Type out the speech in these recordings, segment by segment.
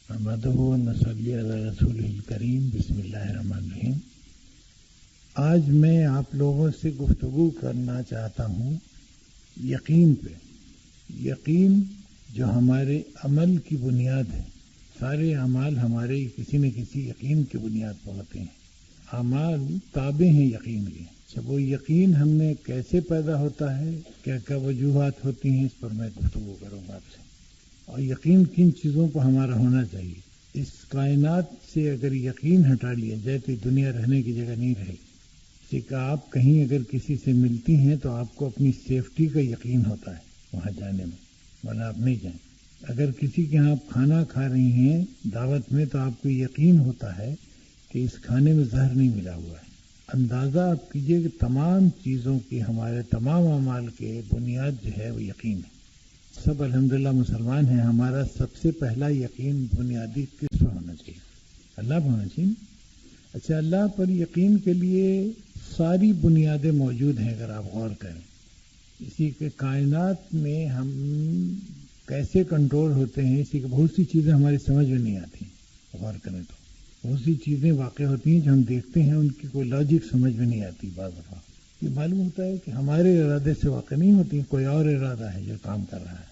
نحمدہ و نصلی علی رسول الکریم بسم اللہ الرحمن الرحیم۔ آج میں آپ لوگوں سے گفتگو کرنا چاہتا ہوں یقین پہ۔ یقین جو ہمارے عمل کی بنیاد ہے، سارے اعمال ہمارے کسی نہ کسی یقین کی بنیاد پر ہوتے ہیں۔ اعمال تابع ہیں یقین کے۔ جب وہ یقین ہم میں کیسے پیدا ہوتا ہے، کیا کیا وجوہات ہوتی ہیں، اس پر میں گفتگو کروں گا آپ سے۔ اور یقین کن چیزوں پر ہمارا ہونا چاہیے۔ اس کائنات سے اگر یقین ہٹا لیا جائے تو دنیا رہنے کی جگہ نہیں رہے گی۔ اسی کا آپ کہیں اگر کسی سے ملتی ہیں تو آپ کو اپنی سیفٹی کا یقین ہوتا ہے وہاں جانے میں، ورنہ آپ نہیں جائیں۔ اگر کسی کے ہاں آپ کھانا کھا رہی ہیں دعوت میں تو آپ کو یقین ہوتا ہے کہ اس کھانے میں زہر نہیں ملا ہوا ہے۔ اندازہ آپ کیجئے کہ تمام چیزوں کی، ہمارے تمام اعمال کے بنیاد جو ہے وہ یقین ہے۔ سب الحمدللہ مسلمان ہیں، ہمارا سب سے پہلا یقین بنیادی کس پر ہونا چاہیے؟ اللہ پر ہونا چاہیے۔ اچھا، اللہ پر یقین کے لیے ساری بنیادیں موجود ہیں اگر آپ غور کریں۔ اسی کے کائنات میں ہم کیسے کنٹرول ہوتے ہیں، اسی کی بہت سی چیزیں ہماری سمجھ میں نہیں آتی۔ غور کریں تو بہت سی چیزیں واقع ہوتی ہیں جو ہم دیکھتے ہیں، ان کی کوئی لاجک سمجھ میں نہیں آتی۔ بعض دفعہ یہ معلوم ہوتا ہے کہ ہمارے ارادے سے واقع نہیں ہوتی، کوئی اور ارادہ ہے جو کام کر رہا ہے۔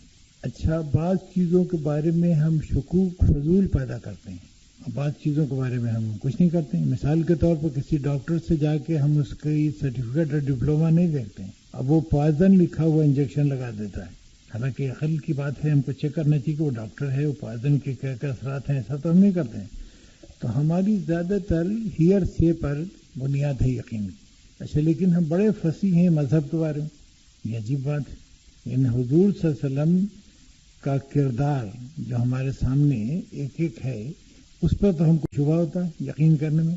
اچھا، بعض چیزوں کے بارے میں ہم شکوک فضول پیدا کرتے ہیں، اور بعض چیزوں کے بارے میں ہم کچھ نہیں کرتے ہیں۔ مثال کے طور پر کسی ڈاکٹر سے جا کے ہم اس کی سرٹیفکیٹ اور ڈپلوما نہیں دیکھتے ہیں، اب وہ پوائزن لکھا ہوا انجیکشن لگا دیتا ہے۔ حالانکہ عقل کی بات ہے، ہم کو چیک کرنا چاہیے کہ وہ ڈاکٹر ہے، وہ پوائزن کے کیا کیا اثرات ہیں، ایسا تو ہم نہیں کرتے ہیں۔ تو ہماری زیادہ تر ہیئر سے پر بنیاد ہے یقین کی۔ اچھا، لیکن ہم بڑے فصیح ہیں مذہب کے بارے میں، یہ عجیب بات ہے۔ ان حضور صلی اللہ علیہ وسلم کا کردار جو ہمارے سامنے ایک ایک ہے، اس پر تو ہم کو شبہ ہوتا ہے یقین کرنے میں،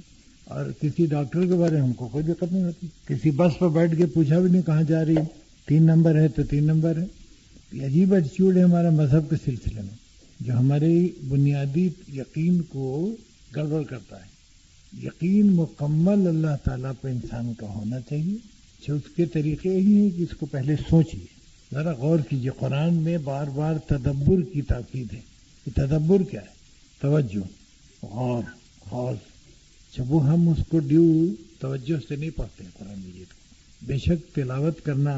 اور کسی ڈاکٹر کے بارے میں ہم کو کوئی دقت نہیں ہوتی۔ کسی بس پر بیٹھ کے پوچھا بھی نہیں کہاں جا رہی ہے، 3 نمبر ہے تو 3 نمبر ہے۔ یہ عجیب ایٹیچیوڈ ہے ہمارا مذہب کے سلسلے میں، جو ہمارے بنیادی یقین کو گڑبڑ کرتا ہے۔ یقین مکمل اللہ تعالیٰ پہ انسان کا ہونا چاہیے۔ اچھا، اس کے طریقے ہی ہیں کہ اس کو پہلے سوچیے، ذرا غور کیجیے۔ قرآن میں بار بار تدبر کی تاکید ہے۔ کہ تدبر کیا ہے؟ توجہ، غور، خوض۔ جب وہ ہم اس کو توجہ سے نہیں پڑھتے ہیں قرآن مجید کو۔ بے شک تلاوت کرنا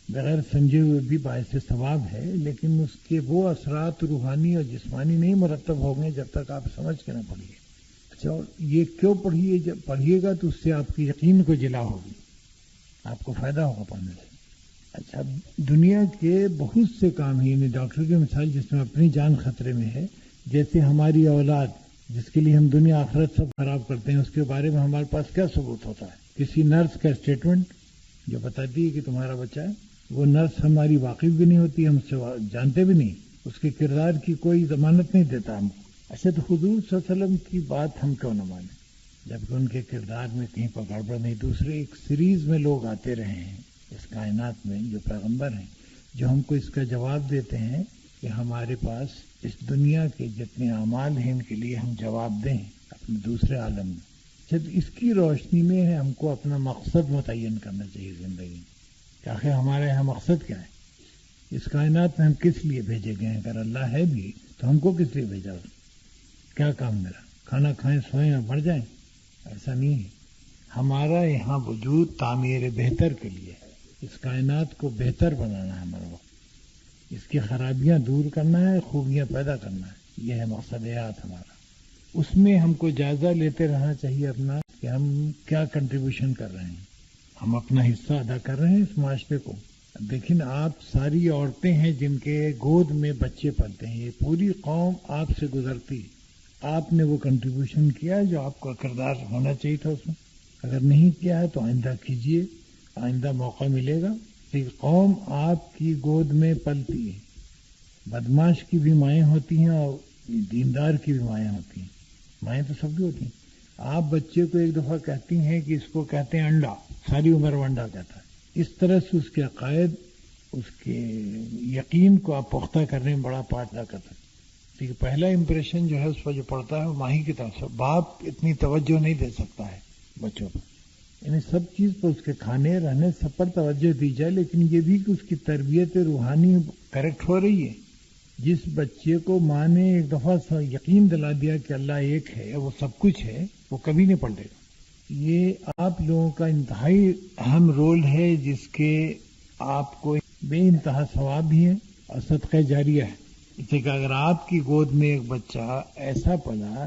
بغیر سمجھے ہوئے بھی باعث ثواب ہے، لیکن اس کے وہ اثرات روحانی اور جسمانی نہیں مرتب ہوں گے جب تک آپ سمجھ کے نہ پڑھیے۔ اچھا، یہ کیوں پڑھیے؟ جب پڑھیے گا تو اس سے آپ کی یقین کو جلا ہوگی، آپ کو فائدہ ہوگا پڑھنے سے۔ اچھا، دنیا کے بہت سے کام ہیں، یعنی ڈاکٹر کی مثال جس میں اپنی جان خطرے میں ہے، جیسے ہماری اولاد جس کے لیے ہم دنیا آخرت سب خراب کرتے ہیں، اس کے بارے میں ہمارے پاس کیا ثبوت ہوتا ہے؟ کسی نرس کا اسٹیٹمنٹ جو بتاتی ہے کہ تمہارا بچہ ہے، وہ نرس ہماری واقف بھی نہیں ہوتی، ہم سے جانتے بھی نہیں، اس کے کردار کی کوئی ضمانت نہیں دیتا ہم کو۔ اچھا، تو حضور صلی اللہ علیہ وسلم کی بات ہم کیوں نہ مانیں جبکہ ان کے کردار میں کہیں پر گڑبڑ نہیں؟ دوسرے ایک سیریز میں لوگ آتے رہے ہیں اس کائنات میں جو پیغمبر ہیں، جو ہم کو اس کا جواب دیتے ہیں کہ ہمارے پاس اس دنیا کے جتنے اعمال ہیں ان کے لیے ہم جواب دیں اپنے دوسرے عالم میں۔ جب اس کی روشنی میں ہم کو اپنا مقصد متعین کرنا چاہیے زندگی میں کہ آخر ہمارے یہاں مقصد کیا ہے، اس کائنات میں ہم کس لیے بھیجے گئے ہیں؟ اگر اللہ ہے بھی تو ہم کو کس لیے بھیجا؟ کیا کام میرا؟ کھانا کھائیں، سوئیں اور مر جائیں؟ ایسا نہیں ہے۔ ہمارا یہاں وجود تعمیر بہتر کے لیے ہے، اس کائنات کو بہتر بنانا ہے ہمارا وقت، اس کی خرابیاں دور کرنا ہے، خوبیاں پیدا کرنا ہے، یہ ہے مقصد حیات ہمارا۔ اس میں ہم کو جائزہ لیتے رہنا چاہیے اپنا کہ ہم کیا کنٹریبیوشن کر رہے ہیں، ہم اپنا حصہ ادا کر رہے ہیں اس معاشرے کو۔ دیکھیں، آپ ساری عورتیں ہیں جن کے گود میں بچے پلتے ہیں، یہ پوری قوم آپ سے گزرتی، آپ نے وہ کنٹریبیوشن کیا جو آپ کا کردار ہونا چاہیے تھا اس میں۔ اگر نہیں کیا ہے تو آئندہ کیجئے، آئندہ موقع ملے گا۔ ایک قوم آپ کی گود میں پلتی ہے، بدماش کی بھی مائیں ہوتی ہیں اور دیندار کی بھی مائیں ہوتی ہیں، مائیں تو سب کی ہوتی ہیں۔ آپ بچے کو ایک دفعہ کہتی ہیں کہ اس کو کہتے ہیں انڈا، ساری عمر وہ انڈا کہتا ہے۔ اس طرح سے اس کے عقائد، اس کے یقین کو آپ پختہ کرنے میں بڑا پارٹ ادا کرتے ہیں۔ کہ پہلا امپریشن جو ہے اس پر جو پڑتا ہے وہ ماہی کی طرف سے۔ باپ اتنی توجہ نہیں دے سکتا ہے بچوں پر، یعنی سب چیز پر اس کے کھانے رہنے سب پر توجہ دی جائے، لیکن یہ بھی کہ اس کی تربیت روحانی کریکٹ ہو رہی ہے جس بچے کو ماں نے ایک دفعہ یقین دلا دیا کہ اللہ ایک ہے، وہ سب کچھ ہے، وہ کبھی نہیں پلٹے گا۔ یہ آپ لوگوں کا انتہائی اہم رول ہے، جس کے آپ کو بے انتہا ثواب بھی ہے اور صدقہ جاریہ ہے۔ اسے کہ اگر آپ کی گود میں ایک بچہ ایسا پلا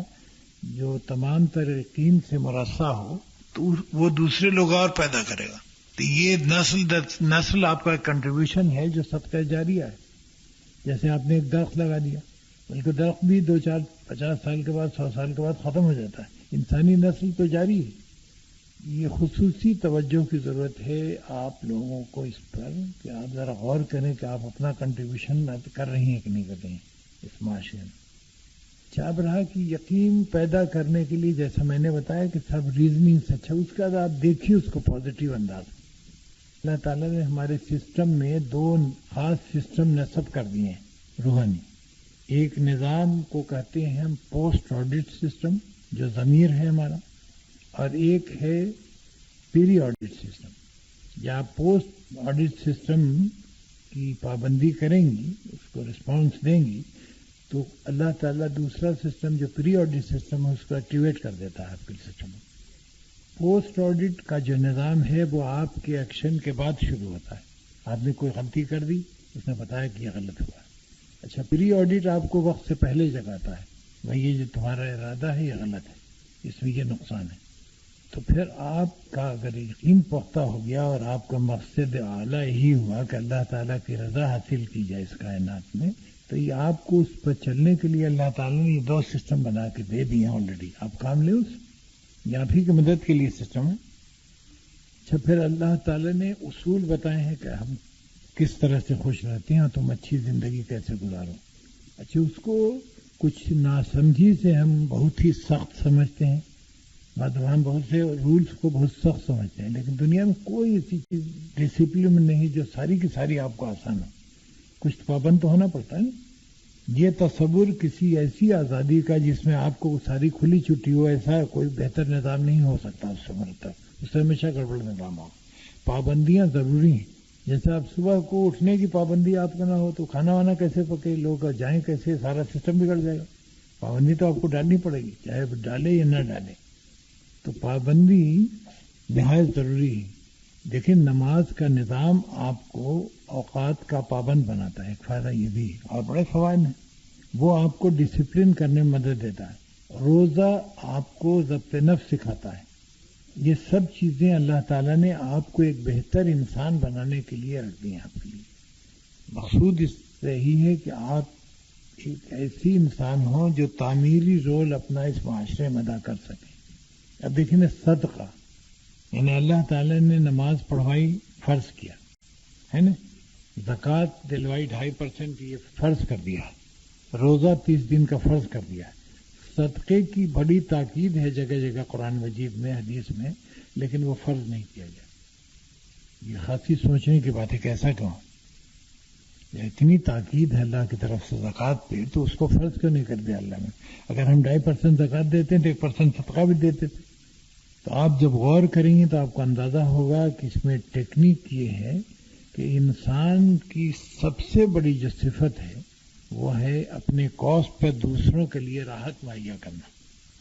جو تمام تر یقین سے مرصع ہو، تو وہ دوسرے لوگ اور پیدا کرے گا۔ تو یہ نسل آپ کا کنٹریبیوشن ہے جو صدقہ جاریہ ہے۔ جیسے آپ نے ایک درخت لگا دیا، بلکہ درخت بھی 2-4-50 سال کے بعد 100 سال کے بعد ختم ہو جاتا ہے، انسانی نسل تو جاری ہے۔ یہ خصوصی توجہ کی ضرورت ہے آپ لوگوں کو اس پر کہ آپ ذرا غور کریں کہ آپ اپنا کنٹریبیوشن کر رہی ہیں کہ نہیں کر رہی ہیں اس معاشرے میں۔ چاب رہا کہ یقین پیدا کرنے کے لیے جیسا میں نے بتایا کہ سب ریزننگ سے اچھا، اس کا آپ دیکھیے اس کو پازیٹیو انداز۔ اللہ تعالیٰ نے ہمارے سسٹم میں 2 خاص سسٹم نصب کر دیے ہیں روحانی۔ ایک نظام کو کہتے ہیں ہم پوسٹ آڈٹ سسٹم، جو ضمیر ہے ہمارا، اور ایک ہے پیری آڈٹ سسٹم۔ یا پوسٹ آڈٹ سسٹم کی پابندی کریں گی، اس کو رسپانس دیں گی، تو اللہ تعالیٰ دوسرا سسٹم جو پری آڈٹ سسٹم ہے اس کو ایکٹیویٹ کر دیتا ہے آپ کے سسٹم میں۔ پوسٹ آڈٹ کا جو نظام ہے وہ آپ کے ایکشن کے بعد شروع ہوتا ہے۔ آپ نے کوئی غلطی کر دی، اس نے بتایا کہ یہ غلط ہوا۔ اچھا، پری آڈٹ آپ کو وقت سے پہلے جگاتا ہے، بھائی یہ جو تمہارا ارادہ ہے یہ غلط ہے، اس میں یہ نقصان ہے۔ تو پھر آپ کا اگر یقین پختہ ہو گیا اور آپ کا مقصد اعلیٰ یہی ہوا کہ اللہ تعالیٰ کی رضا حاصل کی جائے اس کائنات میں، تو یہ آپ کو اس پر چلنے کے لیے اللہ تعالیٰ نے یہ 2 سسٹم بنا کے دے دیے ہیں آلریڈی۔ آپ کام لیں اس، یہ آپ ہی کی مدد کے لیے سسٹم ہے۔ اچھا، پھر اللہ تعالیٰ نے اصول بتائے ہیں کہ ہم کس طرح سے خوش رہتے ہیں اور تم اچھی زندگی کیسے گزارو۔ اچھا، اس کو کچھ ناسمجھی سے ہم بہت ہی سخت سمجھتے ہیں، مطلب ہم بہت سے رولز کو بہت سخت سمجھتے ہیں، لیکن دنیا میں کوئی ایسی چیز ڈسپلن میں نہیں جو ساری کی ساری آپ کو آسان ہو۔ کچھ پابند تو ہونا پڑتا ہے نا۔ یہ تصور کسی ایسی آزادی کا جس میں آپ کو ساری کھلی چھٹی ہو، ایسا کوئی بہتر نظام نہیں ہو سکتا اس سے مرتب، اس سے ہمیشہ گڑبڑ نظام ہو۔ پابندیاں ضروری ہیں۔ جیسے آپ صبح کو اٹھنے کی پابندی آپ کا نہ ہو تو کھانا وانا کیسے پکے، لوگ جائیں کیسے، سارا سسٹم بگڑ جائے گا۔ پابندی تو آپ کو ڈالنی پڑے گی، چاہے ڈالے یا نہ ڈالے۔ تو پابندی نہایت ضروری ہے۔ دیکھیں، نماز کا نظام آپ کو اوقات کا پابند بناتا ہے، ایک فائدہ یہ بھی ہے، اور بڑے فوائد ہیں۔ وہ آپ کو ڈسپلن کرنے میں مدد دیتا ہے۔ روزہ آپ کو ضبط نفس سکھاتا ہے۔ یہ سب چیزیں اللہ تعالیٰ نے آپ کو ایک بہتر انسان بنانے کے لیے رکھ دی ہیں آپ کے لیے۔ مقصود اس سے ہی ہے کہ آپ ایک ایسی انسان ہوں جو تعمیری رول اپنا اس معاشرے میں ادا کر سکیں۔ اب دیکھیں نا، صدقہ یعنی اللہ تعالیٰ نے نماز پڑھوائی، فرض کیا ہے نا، زکوٰۃ دلوائی 2.5% یہ فرض کر دیا ہے، روزہ 30 دن کا فرض کر دیا ہے۔ صدقے کی بڑی تاکید ہے جگہ جگہ قرآن مجید میں، حدیث میں، لیکن وہ فرض نہیں کیا گیا۔ یہ خاصی سوچنے کی بات ہے کہ ایسا کیوں؟ اتنی تاکید ہے اللہ کی طرف سے زکوٰۃ پہ، تو اس کو فرض کیوں نہیں کر دیا اللہ نے؟ اگر ہم 2.5% زکوٰۃ دیتے ہیں تو 1% صدقہ بھی دیتے تھے۔ تو آپ جب غور کریں گے تو آپ کو اندازہ ہوگا کہ اس میں ٹیکنیک یہ ہے کہ انسان کی سب سے بڑی جو صفت ہے وہ ہے اپنے کاسٹ پر دوسروں کے لیے راحت مہیا کرنا۔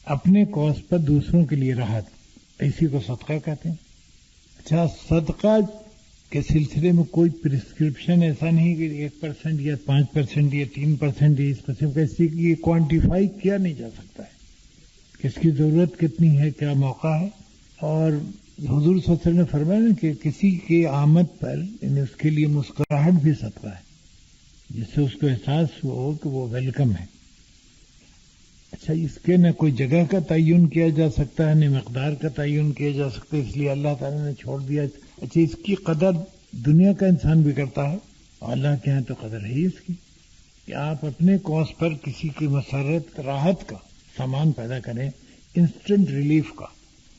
اپنے کاسٹ پر دوسروں کے لیے راحت، اسی کو صدقہ کہتے ہیں۔ اچھا، صدقہ کے سلسلے میں کوئی پرسکرپشن ایسا نہیں کہ 1% یا 5% یا 3% یا اس قسم کا، اسی کی یہ کوانٹیفائی کیا نہیں جا سکتا ہے، کس کی ضرورت کتنی ہے، کیا موقع ہے۔ اور حضور صلی اللہ علیہ وسلم نے فرمایا نا کہ کسی کی آمد پر یعنی اس کے لیے مسکراہٹ بھی صدقہ ہے، جس سے اس کو احساس ہو کہ وہ ویلکم ہے۔ اچھا، اس کے نہ کوئی جگہ کا تعین کیا جا سکتا ہے، نہ مقدار کا تعین کیا جا سکتا ہے، اس لیے اللہ تعالیٰ نے چھوڑ دیا۔ اچھا، اس کی قدر دنیا کا انسان بھی کرتا ہے، اور اللہ کے ہاں تو قدر ہے اس کی کہ آپ اپنے کاسٹ پر کسی کی مسرت راحت کا سامان پیدا کریں، انسٹنٹ ریلیف کا،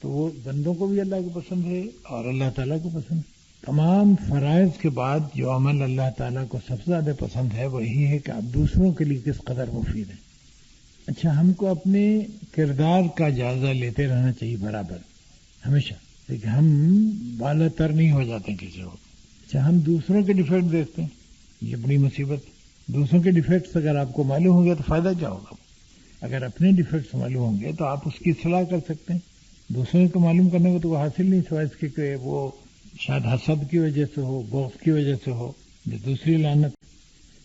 تو وہ بندوں کو بھی اللہ کو پسند ہے اور اللہ تعالیٰ کو پسند ہے۔ تمام فرائض کے بعد جو عمل اللہ تعالیٰ کو سب سے زیادہ پسند ہے وہ یہی ہے کہ آپ دوسروں کے لیے کس قدر مفید ہیں۔ اچھا، ہم کو اپنے کردار کا جائزہ لیتے رہنا چاہیے برابر، ہمیشہ، لیکن ہم بالا تر نہیں ہو جاتے کسی وقت۔ اچھا، ہم دوسروں کے ڈیفیکٹ دیکھتے ہیں، یہ بڑی مصیبت۔ دوسروں کے ڈیفیکٹس اگر آپ کو معلوم ہوں گے تو فائدہ کیا ہوگا؟ اگر اپنے ڈیفیکٹس معلوم ہوں گے تو آپ اس کی اصلاح کر سکتے ہیں. دوسروں کو معلوم کرنے کو تو وہ حاصل نہیں سوائے اس کے کہ وہ شاید حسد کی وجہ سے ہو، بغض کی وجہ سے ہو. جو دوسری لعنت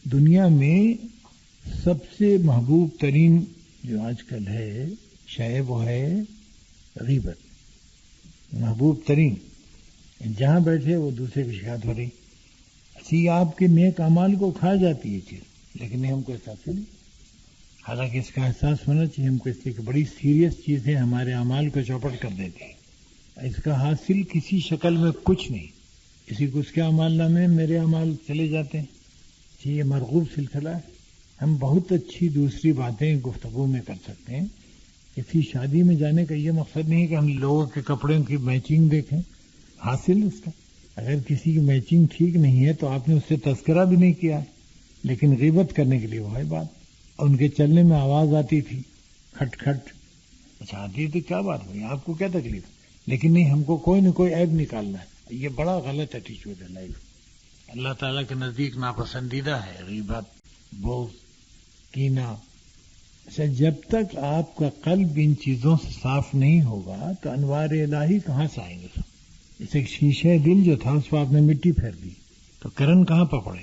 دنیا میں سب سے محبوب ترین جو آج کل ہے شے وہ ہے غیبت. محبوب ترین، جہاں بیٹھے وہ دوسرے کی شکایت ہو رہی. اچھی آپ کے نیک اعمال کو کھا جاتی ہے چیز، لیکن ہم کو احساس نہیں. حالانکہ اس کا احساس ہونا چاہیے ہم کو، اس لیے کہ بڑی سیریس چیز ہے، ہمارے اعمال کو چوپٹ کر دیتی ہے. اس کا حاصل کسی شکل میں کچھ نہیں. کسی کو اس کے اعمال نامے میرے اعمال چلے جاتے ہیں. یہ مرغوب سلسلہ ہے. ہم بہت اچھی دوسری باتیں گفتگو میں کر سکتے ہیں. کسی شادی میں جانے کا یہ مقصد نہیں کہ ہم لوگوں کے کپڑوں کی میچنگ دیکھیں. حاصل اس کا اگر کسی کی میچنگ ٹھیک نہیں ہے تو آپ نے اس سے تذکرہ بھی نہیں کیا، لیکن غیبت کرنے کے لیے وہ ہے بات. ان کے چلنے میں آواز آتی تھی کھٹ کھٹ. اچھا آتی تو کیا بات ہوئی، آپ کو کیا تکلیف؟ لیکن نہیں، ہم کو کوئی نہ کوئی عیب نکالنا ہے. یہ بڑا غلط ایٹیچیوڈ ہے لائف. اللہ تعالیٰ کے نزدیک ناپسندیدہ ہے غیبت، بغض، کینہ. اچھا جب تک آپ کا قلب ان چیزوں سے صاف نہیں ہوگا تو انوار الہی کہاں سے آئیں گے؟ جیسے شیشہ دل جو تھا اس پر آپ نے مٹی پھیر دی تو کرن کہاں پکڑے؟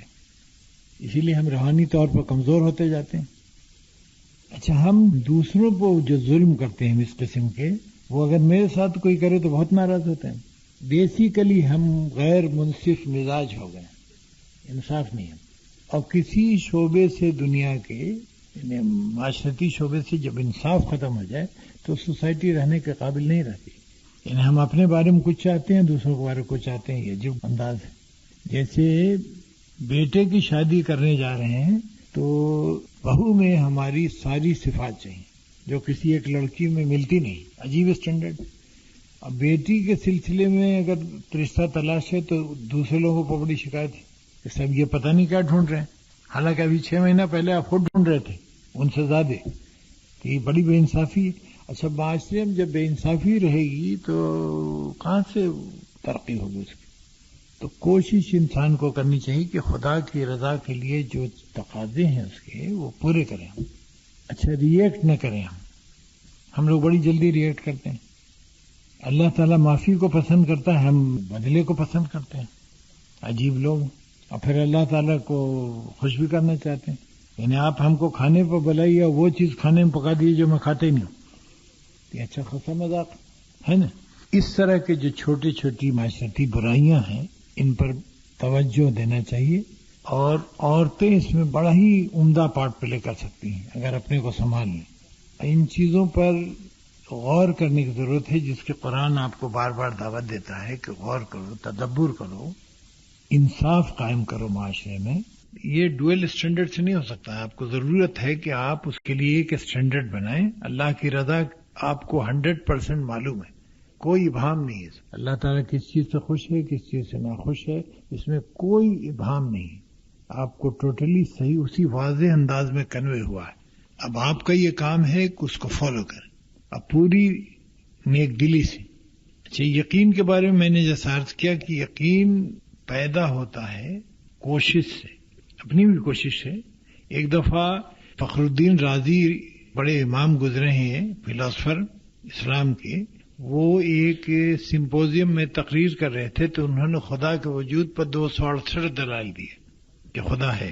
اسی لیے ہم روحانی طور پر کمزور ہوتے جاتے ہیں. اچھا ہم دوسروں کو جو ظلم کرتے ہیں اس قسم کے، وہ اگر میرے ساتھ کوئی کرے تو بہت ناراض ہوتے ہیں. بیسیکلی ہم غیر منصف مزاج ہو گئے، انصاف نہیں ہے. اور کسی شعبے سے دنیا کے یعنی معاشرتی شعبے سے جب انصاف ختم ہو جائے تو سوسائٹی رہنے کے قابل نہیں رہتی. یعنی ہم اپنے بارے میں کچھ چاہتے ہیں، دوسروں کے بارے میں کچھ چاہتے ہیں. یہ عجیب انداز ہے. جیسے بیٹے کی شادی کرنے جا رہے ہیں تو بہو میں ہماری ساری صفات چاہیے جو کسی ایک لڑکی میں ملتی نہیں. عجیب اسٹینڈرڈ. اب بیٹی کے سلسلے میں اگر رشتہ تلاش ہے تو دوسرے لوگوں کو بڑی شکایت ہے کہ سب یہ پتہ نہیں کیا ڈھونڈ رہے ہیں، حالانکہ ابھی 6 مہینہ پہلے آپ خود ڈھونڈ رہے تھے ان سے زیادہ. تو یہ بڑی بے انصافی ہے. اچھا معاشرے میں جب بے انصافی رہے گی تو کہاں سے ترقی ہوگی اس کی؟ تو کوشش انسان کو کرنی چاہیے کہ خدا کی رضا کے لیے جو تقاضے ہیں اس کے وہ پورے کریں. اچھا ریئیکٹ نہ کریں. ہم لوگ بڑی جلدی ریئیکٹ کرتے ہیں. اللہ تعالیٰ معافی کو پسند کرتا ہے، ہم بدلے کو پسند کرتے ہیں. عجیب لوگ. اور پھر اللہ تعالیٰ کو خوش بھی کرنا چاہتے ہیں. یعنی آپ ہم کو کھانے پر بلائیے اور وہ چیز کھانے میں پکا دیجیے جو میں کھاتے ہی نہیں ہوں. یہ اچھا خاصا مذاق ہے نا. اس طرح کے جو چھوٹی چھوٹی معاشرتی برائیاں ہیں ان پر توجہ دینا چاہیے. اور عورتیں اس میں بڑا ہی عمدہ پارٹ پلے کر سکتی ہیں اگر اپنے کو سنبھال لیں. ان چیزوں پر غور کرنے کی ضرورت ہے جس کے قرآن آپ کو بار بار دعوت دیتا ہے کہ غور کرو، تدبر کرو، انصاف قائم کرو معاشرے میں. یہ ڈوئل اسٹینڈرڈ سے نہیں ہو سکتا. آپ کو ضرورت ہے کہ آپ اس کے لیے ایک اسٹینڈرڈ بنائیں. اللہ کی رضا آپ کو 100% معلوم ہے، کوئی ابہام نہیں ہے. اللہ تعالیٰ کس چیز سے خوش ہے، کس چیز سے ناخوش ہے، اس میں کوئی ابہام نہیں ہے. آپ کو ٹوٹلی صحیح اسی واضح انداز میں کنوے ہوا ہے. اب آپ کا یہ کام ہے کہ اس کو فالو کریں اب پوری نیک دلی سے. اچھا یقین کے بارے میں نے جیسا عرض کیا کہ یقین پیدا ہوتا ہے کوشش سے، اپنی بھی کوشش ہے. ایک دفعہ فخر الدین رازی بڑے امام گزرے ہیں فلاسفر اسلام کے، وہ ایک سمپوزیم میں تقریر کر رہے تھے تو انہوں نے خدا کے وجود پر 268 دلائل دیے کہ خدا ہے.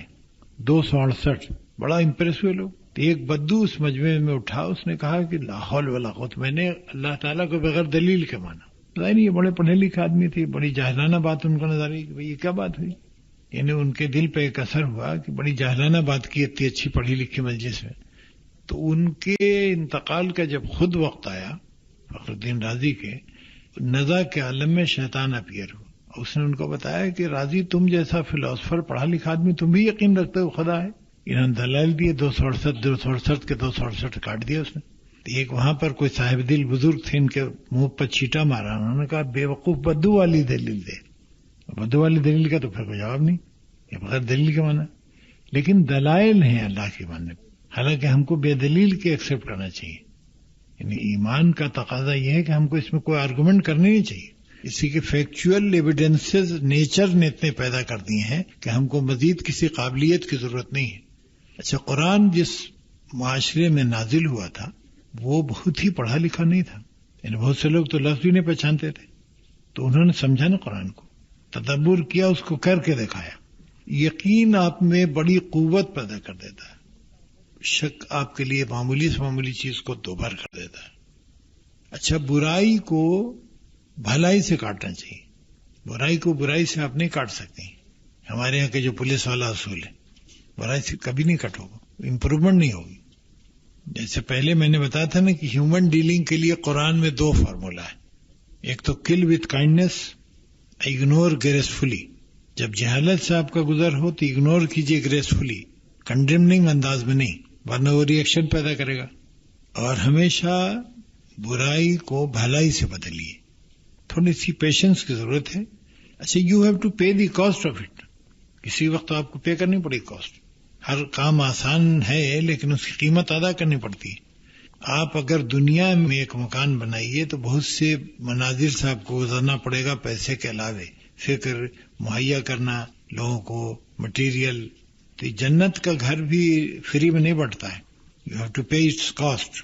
268 بڑا امپریس ہوئے لوگ. تو ایک بدو اس مجمع میں اٹھا، اس نے کہا کہ لا حول ولا قوت، میں نے اللہ تعالیٰ کو بغیر دلیل کے مانا. ظاہر یہ بڑے پڑھے لکھے آدمی تھے، بڑی جاہلانہ بات ان کو نظر آئی کہ بھئی یہ کیا بات ہوئی. یعنی ان کے دل پہ ایک اثر ہوا کہ بڑی جاہلانہ بات کی اتنی اچھی پڑھی لکھی مجلس میں. تو ان کے انتقال کا جب خود وقت آیا فخر الدین رازی کے، نزا کے عالم میں شیطان اپیئر ہوا. اس نے ان کو بتایا کہ رازی تم جیسا فلاسفر پڑھا لکھا آدمی تم بھی یقین رکھتے ہو خدا ہے. انہوں نے دلائل دیے 268 کے 268 کاٹ دیا اس نے. ایک وہاں پر کوئی صاحب دل بزرگ تھے، ان کے منہ پر چھیٹا مارا. انہوں نے کہا بے وقوف بدو والی دلیل دے. بدو والی دلیل کا تو پھر کوئی جواب نہیں، یہ بغیر دلیل کے مانا. لیکن دلائل ہیں اللہ کی ماننے، حالانکہ ہم کو بے دلیل کے ایکسپٹ کرنا چاہیے. یعنی ایمان کا تقاضا یہ ہے کہ ہم کو اس میں کوئی آرگومنٹ کرنے نہیں چاہیے. اسی کے فیکچوئل ایویڈنسز نیچر نے اتنے پیدا کر دیے ہیں کہ ہم کو مزید کسی قابلیت کی ضرورت نہیں ہے. اچھا، قرآن جس معاشرے میں نازل ہوا تھا وہ بہت ہی پڑھا لکھا نہیں تھا، یعنی بہت سے لوگ تو لفظ بھی نہیں پہچانتے تھے، تو انہوں نے سمجھا نا قرآن کو، تدبر کیا، اس کو کر کے دکھایا. یقین آپ میں بڑی قوت پیدا کر دیتا ہے، شک آپ کے لیے معمولی سے معمولی چیز کو دوبھر کر دیتا ہے. اچھا، برائی کو بھلائی سے کاٹنا چاہیے، برائی کو برائی سے آپ نہیں کاٹ سکتے. ہمارے یہاں کے جو پولیس والا اصول ہے، برائی سے کبھی نہیں کٹ ہوگا، امپروومنٹ نہیں ہوگی. جیسے پہلے میں نے بتایا تھا نا کہ ہیومن ڈیلنگ کے لیے قرآن میں 2 فارمولا ہے. ایک تو کل وتھ کائنڈنس، اگنور گریسفلی. جب جہالت سے آپ کا گزر ہو تو اگنور کیجیے گریسفلی، کنڈیمنگ انداز میں نہیں، ورنہ وہ ری ایکشن پیدا کرے گا. اور ہمیشہ برائی کو بھلائی سے بدلیے. تھوڑی سی پیشنس کی ضرورت ہے. اچھا، you have to pay the cost of it. کسی وقت آپ کو پے کرنی پڑے کاسٹ. ہر کام آسان ہے لیکن اس کی قیمت ادا کرنی پڑتی ہے. آپ اگر دنیا میں ایک مکان بنائیے تو بہت سے مناظر سے آپ کو گزرنا پڑے گا پیسے کے علاوہ، فکر مہیا کرنا لوگوں کو، مٹیریل. تو جنت کا گھر بھی فری میں نہیں بٹتا ہے، you have to pay its cost.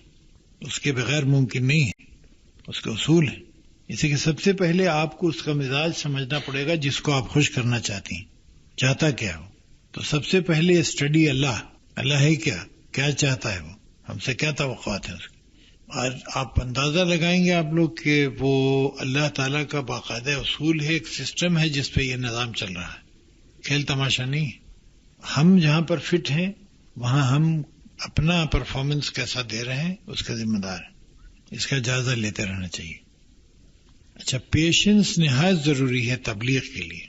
اس کے بغیر ممکن نہیں ہے، اس کے اصول ہیں. اسی کہ سب سے پہلے آپ کو اس کا مزاج سمجھنا پڑے گا جس کو آپ خوش کرنا چاہتی ہیں، چاہتا کیا ہو. تو سب سے پہلے اسٹڈی اللہ ہے کیا چاہتا ہے، وہ ہم سے کیا توقعات ہیں اس کی. اور آپ اندازہ لگائیں گے آپ لوگ کہ وہ اللہ تعالیٰ کا باقاعدہ اصول ہے، ایک سسٹم ہے جس پہ یہ نظام چل رہا ہے، کھیل تماشا نہیں ہے. ہم جہاں پر فٹ ہیں وہاں ہم اپنا پرفارمنس کیسا دے رہے ہیں اس کا ذمہ دار ہے، اس کا جائزہ لیتے رہنا چاہیے. اچھا، پیشنس نہایت ضروری ہے تبلیغ کے لیے،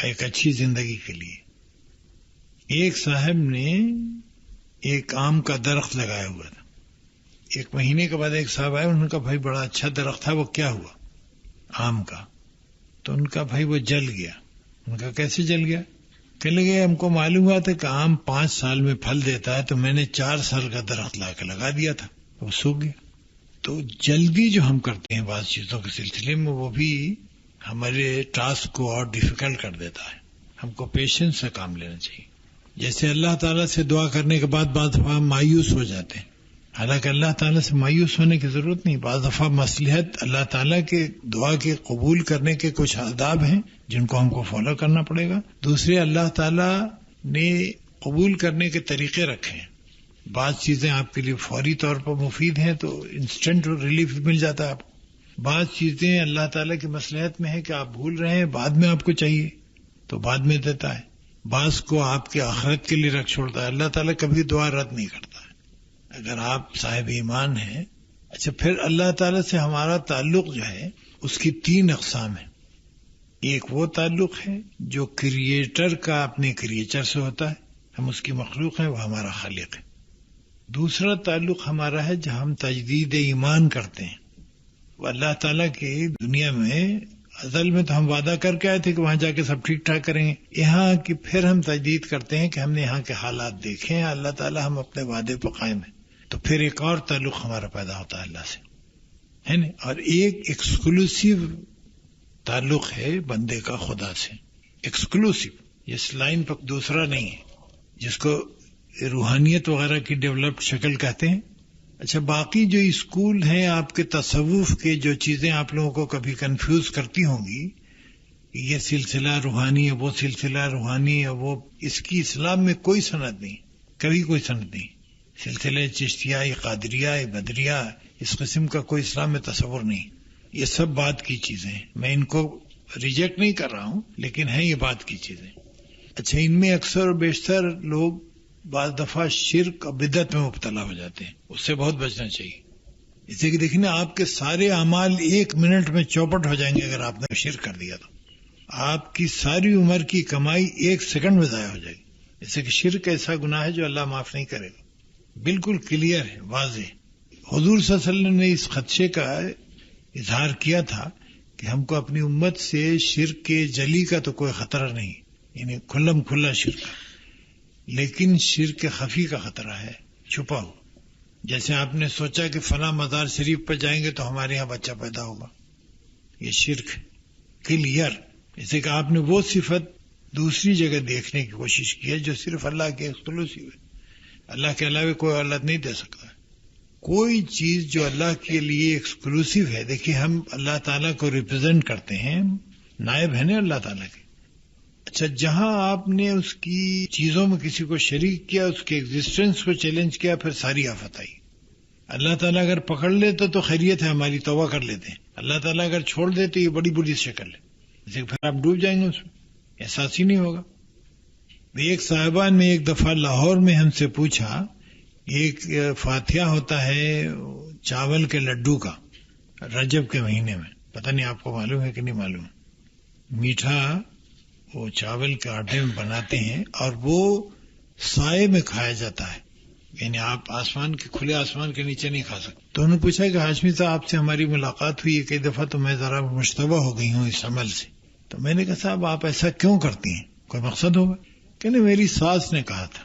ایک اچھی زندگی کے لیے. ایک صاحب نے ایک آم کا درخت لگایا ہوا تھا. 1 مہینے کے بعد ایک صاحب آئے، انہوں نے کہا بھائی بڑا اچھا درخت تھا، وہ کیا ہوا آم کا؟ تو ان کا بھائی وہ جل گیا. ان کا کیسے جل گیا؟ کہنے لگے ہم کو معلوم ہوا تھا کہ آم 5 سال میں پھل دیتا ہے، تو میں نے 4 سال کا درخت لا کے لگا دیا تھا، وہ سوکھ گیا. تو جلدی جو ہم کرتے ہیں بعض چیزوں کے سلسلے میں، وہ بھی ہمارے ٹاسک کو اور ڈیفیکلٹ کر دیتا ہے. ہم کو پیشنس سے کام لینا چاہیے. جیسے اللہ تعالیٰ سے دعا کرنے کے بعد بعض دفعہ مایوس ہو جاتے ہیں، حالانکہ اللہ تعالیٰ سے مایوس ہونے کی ضرورت نہیں. بعض دفعہ مصلحت اللہ تعالیٰ کے دعا کے قبول کرنے کے کچھ آداب ہیں جن کو ہم کو فالو کرنا پڑے گا. دوسرے، اللہ تعالیٰ نے قبول کرنے کے طریقے رکھے ہیں. بعض چیزیں آپ کے لیے فوری طور پر مفید ہیں تو انسٹنٹ ریلیف مل جاتا ہے آپ کو. بعض چیزیں اللہ تعالیٰ کی مصلحت میں ہے کہ آپ بھول رہے ہیں، بعد میں آپ کو چاہیے تو بعد میں دیتا ہے. بعض کو آپ کے آخرت کے لیے رکھ چھوڑتا ہے. اللہ تعالیٰ کبھی دعا رد نہیں کرتا ہے اگر آپ صاحب ایمان ہیں. اچھا، پھر اللہ تعالیٰ سے ہمارا تعلق جو ہے اس کی 3 اقسام ہیں. ایک وہ تعلق ہے جو کریٹر کا اپنے کریچر سے ہوتا ہے، ہم اس کی مخلوق ہیں، وہ ہمارا خالق ہے. دوسرا تعلق ہمارا ہے جہاں ہم تجدید ایمان کرتے ہیں. وہ اللہ تعالیٰ کی دنیا میں ازل میں تو ہم وعدہ کر کے آئے تھے کہ وہاں جا کے سب ٹھیک ٹھاک کریں گے. یہاں کی پھر ہم تجدید کرتے ہیں کہ ہم نے یہاں کے حالات دیکھے ہیں، اللہ تعالیٰ ہم اپنے وعدے پر قائم ہیں. تو پھر ایک اور تعلق ہمارا پیدا ہوتا ہے اللہ سے، ہے نا. اور ایک ایکسکلوسیو تعلق ہے بندے کا خدا سے، ایکسکلوسیو. اس لائن پر دوسرا نہیں ہے، جس کو روحانیت وغیرہ کی ڈیولپڈ شکل کہتے ہیں. اچھا، باقی جو اسکول ہیں آپ کے تصوف کے، جو چیزیں آپ لوگوں کو کبھی کنفیوز کرتی ہوں گی، یہ سلسلہ روحانی ہے، وہ سلسلہ روحانی ہے، وہ اس کی اسلام میں کوئی سند نہیں، کبھی کوئی سند نہیں. سلسلے چشتیہ، قادریہ، بدریہ، اس قسم کا کوئی اسلام میں تصور نہیں. یہ سب بات کی چیزیں ہیں، میں ان کو ریجیکٹ نہیں کر رہا ہوں، لیکن ہیں یہ بات کی چیزیں. اچھا، ان میں اکثر و بیشتر لوگ بعض دفعہ شرک اور بدعت میں مبتلا ہو جاتے ہیں، اس سے بہت بچنا چاہیے. اسے کہ دیکھیں نا، آپ کے سارے اعمال 1 منٹ میں چوپٹ ہو جائیں گے اگر آپ نے شرک کر دیا تو. آپ کی ساری عمر کی کمائی 1 سیکنڈ میں ضائع ہو جائے گی. اسے کہ شرک ایسا گناہ ہے جو اللہ معاف نہیں کرے گا. بالکل کلیئر ہے، واضح. حضور صلی اللہ علیہ وسلم نے اس خدشے کا اظہار کیا تھا کہ ہم کو اپنی امت سے شرک کے جلی کا تو کوئی خطرہ نہیں، یعنی کھلم کھلا شرک، لیکن شرک خفی کا خطرہ ہے، چھپا ہو. جیسے آپ نے سوچا کہ فلاں مزار شریف پر جائیں گے تو ہمارے یہاں بچہ پیدا ہوگا، یہ شرک ہے کلیئر. جیسے کہ آپ نے وہ صفت دوسری جگہ دیکھنے کی کوشش کی ہے جو صرف اللہ کے ایکسکلوسیو ہے. اللہ کے علاوہ کوئی اولاد نہیں دے سکتا. کوئی چیز جو اللہ کے لیے ایکسکلوسیو ہے، دیکھیے ہم اللہ تعالیٰ کو ریپرزینٹ کرتے ہیں، نائب ہیں نا اللہ تعالیٰ کے. اچھا، جہاں آپ نے اس کی چیزوں میں کسی کو شریک کیا، اس کے ایگزسٹنس کو چیلنج کیا، پھر ساری آفت آئی. اللہ تعالیٰ اگر پکڑ لیتے تو خیریت ہے، ہماری توبہ کر لیتے ہیں. اللہ تعالیٰ اگر چھوڑ دے تو یہ بڑی بری شکل ہے، جیسے پھر آپ ڈوب جائیں گے، اس میں احساس ہی نہیں ہوگا. ایک صاحبان نے ایک دفعہ لاہور میں ہم سے پوچھا، ایک فاتحہ ہوتا ہے چاول کے لڈو کا رجب کے مہینے میں، پتہ نہیں آپ کو معلوم ہے کہ نہیں معلوم. میٹھا وہ چاول کے آٹے میں بناتے ہیں اور وہ سائے میں کھایا جاتا ہے، یعنی آپ آسمان کے کھلے آسمان کے نیچے نہیں کھا سکتے. تو انہوں نے پوچھا کہ ہاشمی صاحب آپ سے ہماری ملاقات ہوئی ہے کئی دفعہ، تو میں ذرا مشتبہ ہو گئی ہوں اس عمل سے. تو میں نے کہا صاحب آپ ایسا کیوں کرتی ہیں، کوئی مقصد ہوگا؟ کہ نہیں، میری ساس نے کہا تھا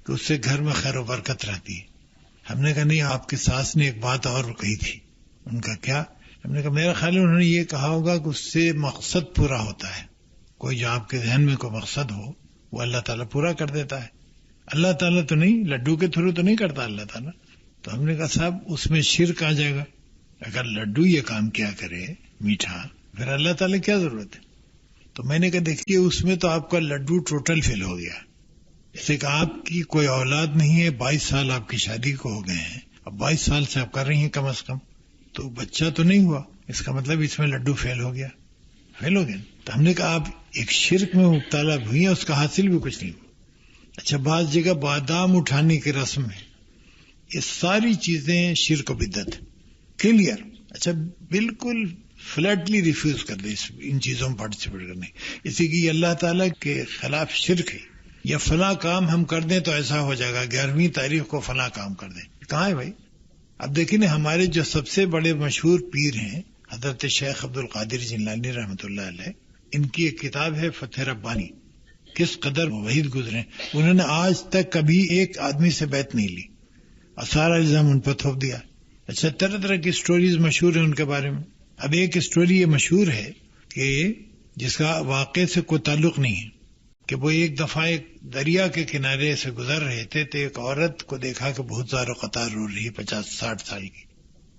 کہ اس سے گھر میں خیر و برکت رہتی ہے. ہم نے کہا نہیں، آپ کی ساس نے ایک بات اور کہی تھی. ان کا کیا؟ ہم نے کہا میرا خیال ہے انہوں نے یہ کہا ہوگا کہ اس سے مقصد پورا ہوتا ہے. کوئی جو آپ کے ذہن میں کوئی مقصد ہو وہ اللہ تعالیٰ پورا کر دیتا ہے. اللہ تعالیٰ تو نہیں، لڈو کے تھرو تو نہیں کرتا اللہ تعالیٰ. تو ہم نے کہا صاحب اس میں شرک آ جائے گا. اگر لڈو یہ کام کیا کرے میٹھا، پھر اللہ تعالیٰ کیا ضرورت ہے؟ تو میں نے کہا دیکھیے اس میں تو آپ کا لڈو ٹوٹل فیل ہو گیا. جیسے کہ آپ کی کوئی اولاد نہیں ہے، 22 سال آپ کی شادی کو ہو گئے ہیں، اب 22 سال سے آپ کر رہی ہیں کم از کم، تو بچہ تو نہیں ہوا، اس کا مطلب اس میں لڈو فیل ہو گیا. فیل ہو گیا. تو ہم نے کہا آپ ایک شرک میں مبتلا ہوئی ہیں، اس کا حاصل بھی کچھ نہیں ہوا. اچھا، بعض جگہ بادام اٹھانے کی رسم ہے، یہ ساری چیزیں شرک و بدعت کلیئر. اچھا، بالکل فلیٹلی ریفیوز کر دیں ان چیزوں میں پارٹیسپیٹ کرنے، اسی کی اللہ تعالیٰ کے خلاف شرک ہے. یا فلاں کام ہم کر دیں تو ایسا ہو جائے گا، 11ویں تاریخ کو فلاں کام کر دیں. کہاں ہے بھائی؟ اب دیکھیں نا، ہمارے جو سب سے بڑے مشہور پیر ہیں حضرت شیخ عبد القادر جیلانی رحمۃ اللہ علیہ، ان کی ایک کتاب ہے فتح ربانی، کس قدر وحید گزرے. انہوں نے آج تک کبھی ایک آدمی سے بیعت نہیں لی اور سارا الزام ان پر تھوپ دیا. اچھا، طرح طرح کی سٹوریز مشہور ہیں ان کے بارے میں. اب ایک سٹوری یہ مشہور ہے کہ جس کا واقعے سے کوئی تعلق نہیں ہے، کہ وہ ایک دفعہ ایک دریا کے کنارے سے گزر رہے تھے تو ایک عورت کو دیکھا کہ بہت زیادہ قطار رو رہی ہے، 50-60 سال کی.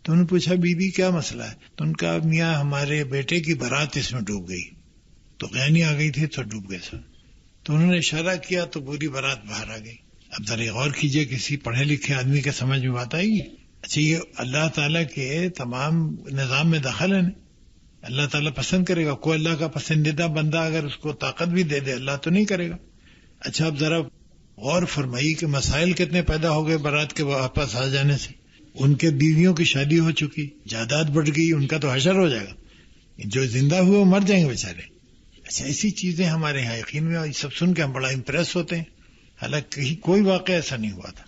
تو انہوں نے پوچھا بی بی کیا مسئلہ ہے؟ تو ان کا میاں ہمارے بیٹے کی بارات اس میں ڈوب گئی، تو غیانی آ گئی تھی تو ڈوب گئے سر. تو انہوں نے اشارہ کیا تو پوری بارات باہر آ گئی. اب ذرا غور کیجئے، کسی پڑھے لکھے آدمی کے سمجھ میں بات آئے گی؟ اچھا، یہ اللہ تعالیٰ کے تمام نظام میں دخل ہے نا. اللہ تعالیٰ پسند کرے گا؟ کوئی اللہ کا پسندیدہ بندہ اگر اس کو طاقت بھی دے دے، اللہ تو نہیں کرے گا. اچھا، اب ذرا غور فرمائی کہ مسائل کتنے پیدا ہو گئے بارات کے واپس آ جانے سے. ان کے بیویوں کی شادی ہو چکی، جائیداد بڑھ گئی، ان کا تو حشر ہو جائے گا. جو زندہ ہوئے وہ مر جائیں گے بیچارے. اچھا، ایسی چیزیں ہمارے یہاں یقین میں، اور یہ سب سن کے ہم بڑا امپریس ہوتے ہیں، حالانکہ کہیں کوئی واقعہ ایسا نہیں ہوا تھا.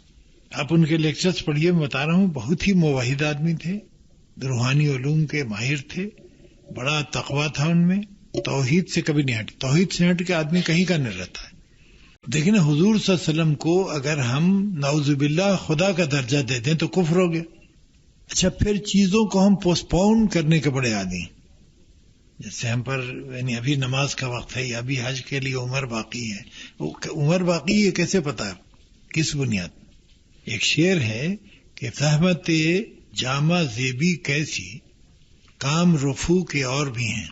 آپ ان کے لیکچرز پڑھیے، میں بتا رہا ہوں، بہت ہی موحد آدمی تھے، روحانی علوم کے ماہر تھے، بڑا تقویٰ تھا ان میں، توحید سے کبھی نہیں ہٹے. توحید سے ہٹ کے آدمی کہیں کا نہیں رہتا ہے. دیکھیں نا، حضور صلی اللہ علیہ وسلم کو اگر ہم نعوذ باللہ خدا کا درجہ دے دیں تو کفر ہو گیا. اچھا، پھر چیزوں کو ہم پوسٹ پون کرنے کے بڑے عادی ہیں. جیسے ہم پر یعنی ابھی نماز کا وقت ہے یا ابھی حج کے لیے عمر باقی ہے. عمر باقی ہے کیسے پتا ہے؟ کس بنیاد؟ ایک شعر ہے کہ زحمت جامہ زیبی کیسی، کام رفو کے اور بھی ہیں،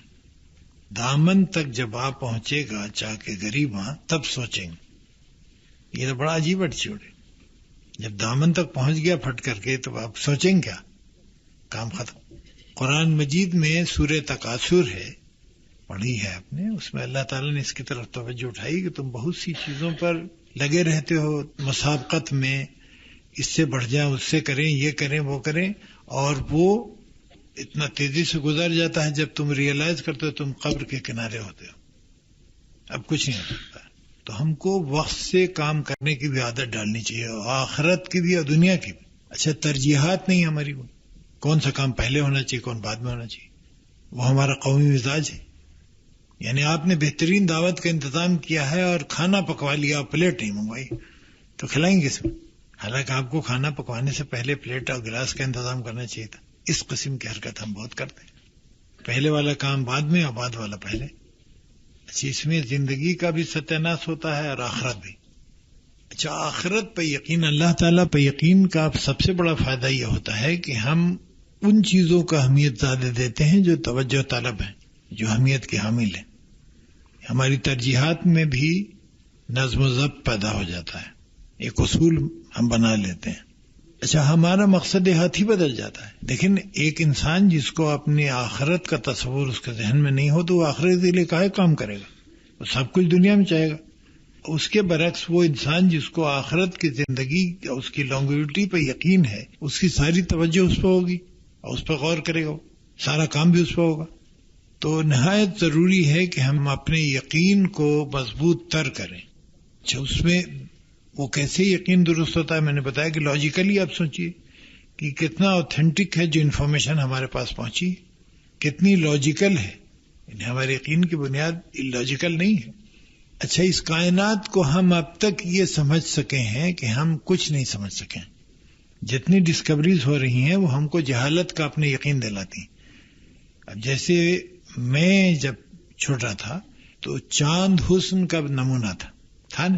دامن تک جب آ پہنچے گا چاہ کے غریباں تب سوچیں گے. یہ تو بڑا عجیب ایٹیٹیوڈ ہے. جب دامن تک پہنچ گیا پھٹ کر کے تو آپ سوچیں کیا؟ کام ختم. قرآن مجید میں سورہ تکاثر ہے، پڑھی ہے آپ نے، اس میں اللہ تعالیٰ نے اس کی طرف توجہ اٹھائی کہ تم بہت سی چیزوں پر لگے رہتے ہو، مسابقت میں، اس سے بڑھ جائیں، اس سے کریں، یہ کریں، وہ کریں، اور وہ اتنا تیزی سے گزر جاتا ہے جب تم ریئلائز کرتے ہو تم قبر کے کنارے ہوتے ہو، اب کچھ نہیں ہو سکتا. تو ہم کو وقت سے کام کرنے کی بھی عادت ڈالنی چاہیے، آخرت کی بھی اور دنیا کی بھی. اچھا، ترجیحات نہیں ہماری، وہ کون سا کام پہلے ہونا چاہیے کون بعد میں ہونا چاہیے، وہ ہمارا قومی مزاج ہے. یعنی آپ نے بہترین دعوت کا انتظام کیا ہے اور کھانا پکوا لیا، پلیٹ نہیں منگوائی، تو کھلائیں گے اس میں؟ حالانکہ آپ کو کھانا پکوانے سے پہلے پلیٹ اور گلاس کا انتظام کرنا چاہیے تھا. اس قسم کی حرکت ہم بہت کرتے ہیں. پہلے والا کام بعد میں اور بعد والا پہلے. اچھا، اس میں زندگی کا بھی ستیاناش ہوتا ہے اور آخرت بھی. اچھا، آخرت پہ یقین، اللہ تعالیٰ پہ یقین کا سب سے بڑا فائدہ یہ ہوتا ہے کہ ہم ان چیزوں کا اہمیت زیادہ دیتے ہیں جو توجہ طلب ہیں، جو اہمیت کے حامل ہیں. ہماری ترجیحات میں بھی نظم و ضبط پیدا ہو جاتا ہے، ایک اصول ہم بنا لیتے ہیں. اچھا، ہمارا مقصد حیات ہی بدل جاتا ہے. لیکن ایک انسان جس کو اپنی آخرت کا تصور اس کے ذہن میں نہیں ہو تو وہ آخرت کے لیے کاہے کام کرے گا؟ وہ سب کچھ دنیا میں چاہے گا. اس کے برعکس وہ انسان جس کو آخرت کی زندگی، اس کی لانگیویٹی پہ یقین ہے، اس کی ساری توجہ اس پہ ہوگی اور اس پہ غور کرے گا، سارا کام بھی اس پہ ہوگا. تو نہایت ضروری ہے کہ ہم اپنے یقین کو مضبوط تر کریں. اچھا، اس میں وہ کیسے یقین درست ہوتا ہے؟ میں نے بتایا کہ لاجیکلی آپ سوچئے کہ کتنا اوتھینٹک ہے جو انفارمیشن ہمارے پاس پہنچی، کتنی لاجیکل ہے. ہمارے یقین کی بنیاد لاجیکل نہیں ہے. اچھا، اس کائنات کو ہم اب تک یہ سمجھ سکے ہیں کہ ہم کچھ نہیں سمجھ سکے. جتنی ڈسکوریز ہو رہی ہیں وہ ہم کو جہالت کا اپنے یقین دلاتی ہیں. اب جیسے میں جب چھوٹا تھا تو چاند حسن کا نمونہ تھا نا،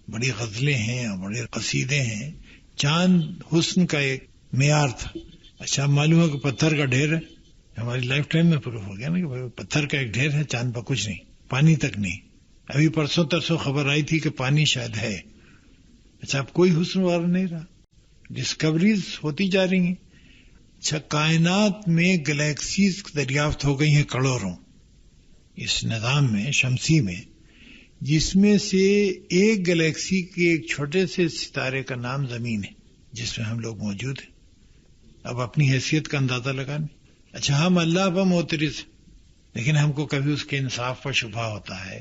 بڑی غزلیں ہیں اور بڑے قصیدے ہیں. چاند حسن کا ایک معیار تھا. اچھا، معلوم ہے کہ پتھر کا ڈھیر ہے. ہماری لائف ٹائم میں پروف ہو گیا نا کہ پتھر کا ایک ڈھیر ہے، چاند پر کچھ نہیں، پانی تک نہیں. ابھی پرسوں ترسوں خبر آئی تھی کہ پانی شاید ہے. اچھا، اب کوئی حسن وار نہیں رہا، ڈسکوریز ہوتی جا رہی ہیں. اچھا، کائنات میں گلیکسیز دریافت ہو گئی ہیں کروڑوں اس نظام میں شمسی میں، جس میں سے ایک گلیکسی کے ایک چھوٹے سے ستارے کا نام زمین ہے جس میں ہم لوگ موجود ہیں. اب اپنی حیثیت کا اندازہ لگانے. اچھا، ہم اللہ پر معترض ہیں، لیکن ہم کو کبھی اس کے انصاف پر شبہ ہوتا ہے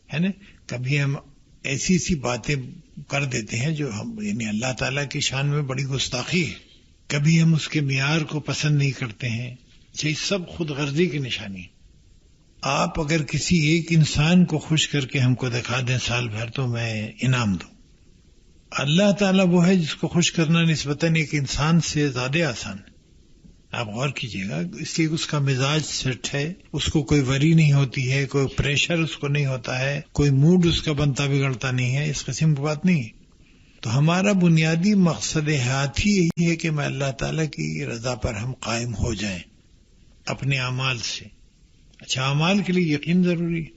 نا. کبھی ہم ایسی سی باتیں کر دیتے ہیں جو ہم یعنی اللہ تعالیٰ کی شان میں بڑی گستاخی ہے. کبھی ہم اس کے معیار کو پسند نہیں کرتے ہیں. یہ سب خود غرضی کی نشانی ہے. آپ اگر کسی ایک انسان کو خوش کر کے ہم کو دکھا دیں سال بھر تو میں انعام دوں. اللہ تعالیٰ وہ ہے جس کو خوش کرنا نسبتاً ایک انسان سے زیادہ آسان ہے. آپ غور کیجئے گا، اس لیے اس کا مزاج سیٹ ہے، اس کو کوئی وری نہیں ہوتی ہے، کوئی پریشر اس کو نہیں ہوتا ہے، کوئی موڈ اس کا بنتا بگڑتا نہیں ہے. اس قسم کی بات نہیں ہے. تو ہمارا بنیادی مقصد حیات ہی یہی ہے کہ میں اللہ تعالیٰ کی رضا پر ہم قائم ہو جائیں اپنے اعمال سے. اچھا، اعمال کے لیے یقین ضروری ہے.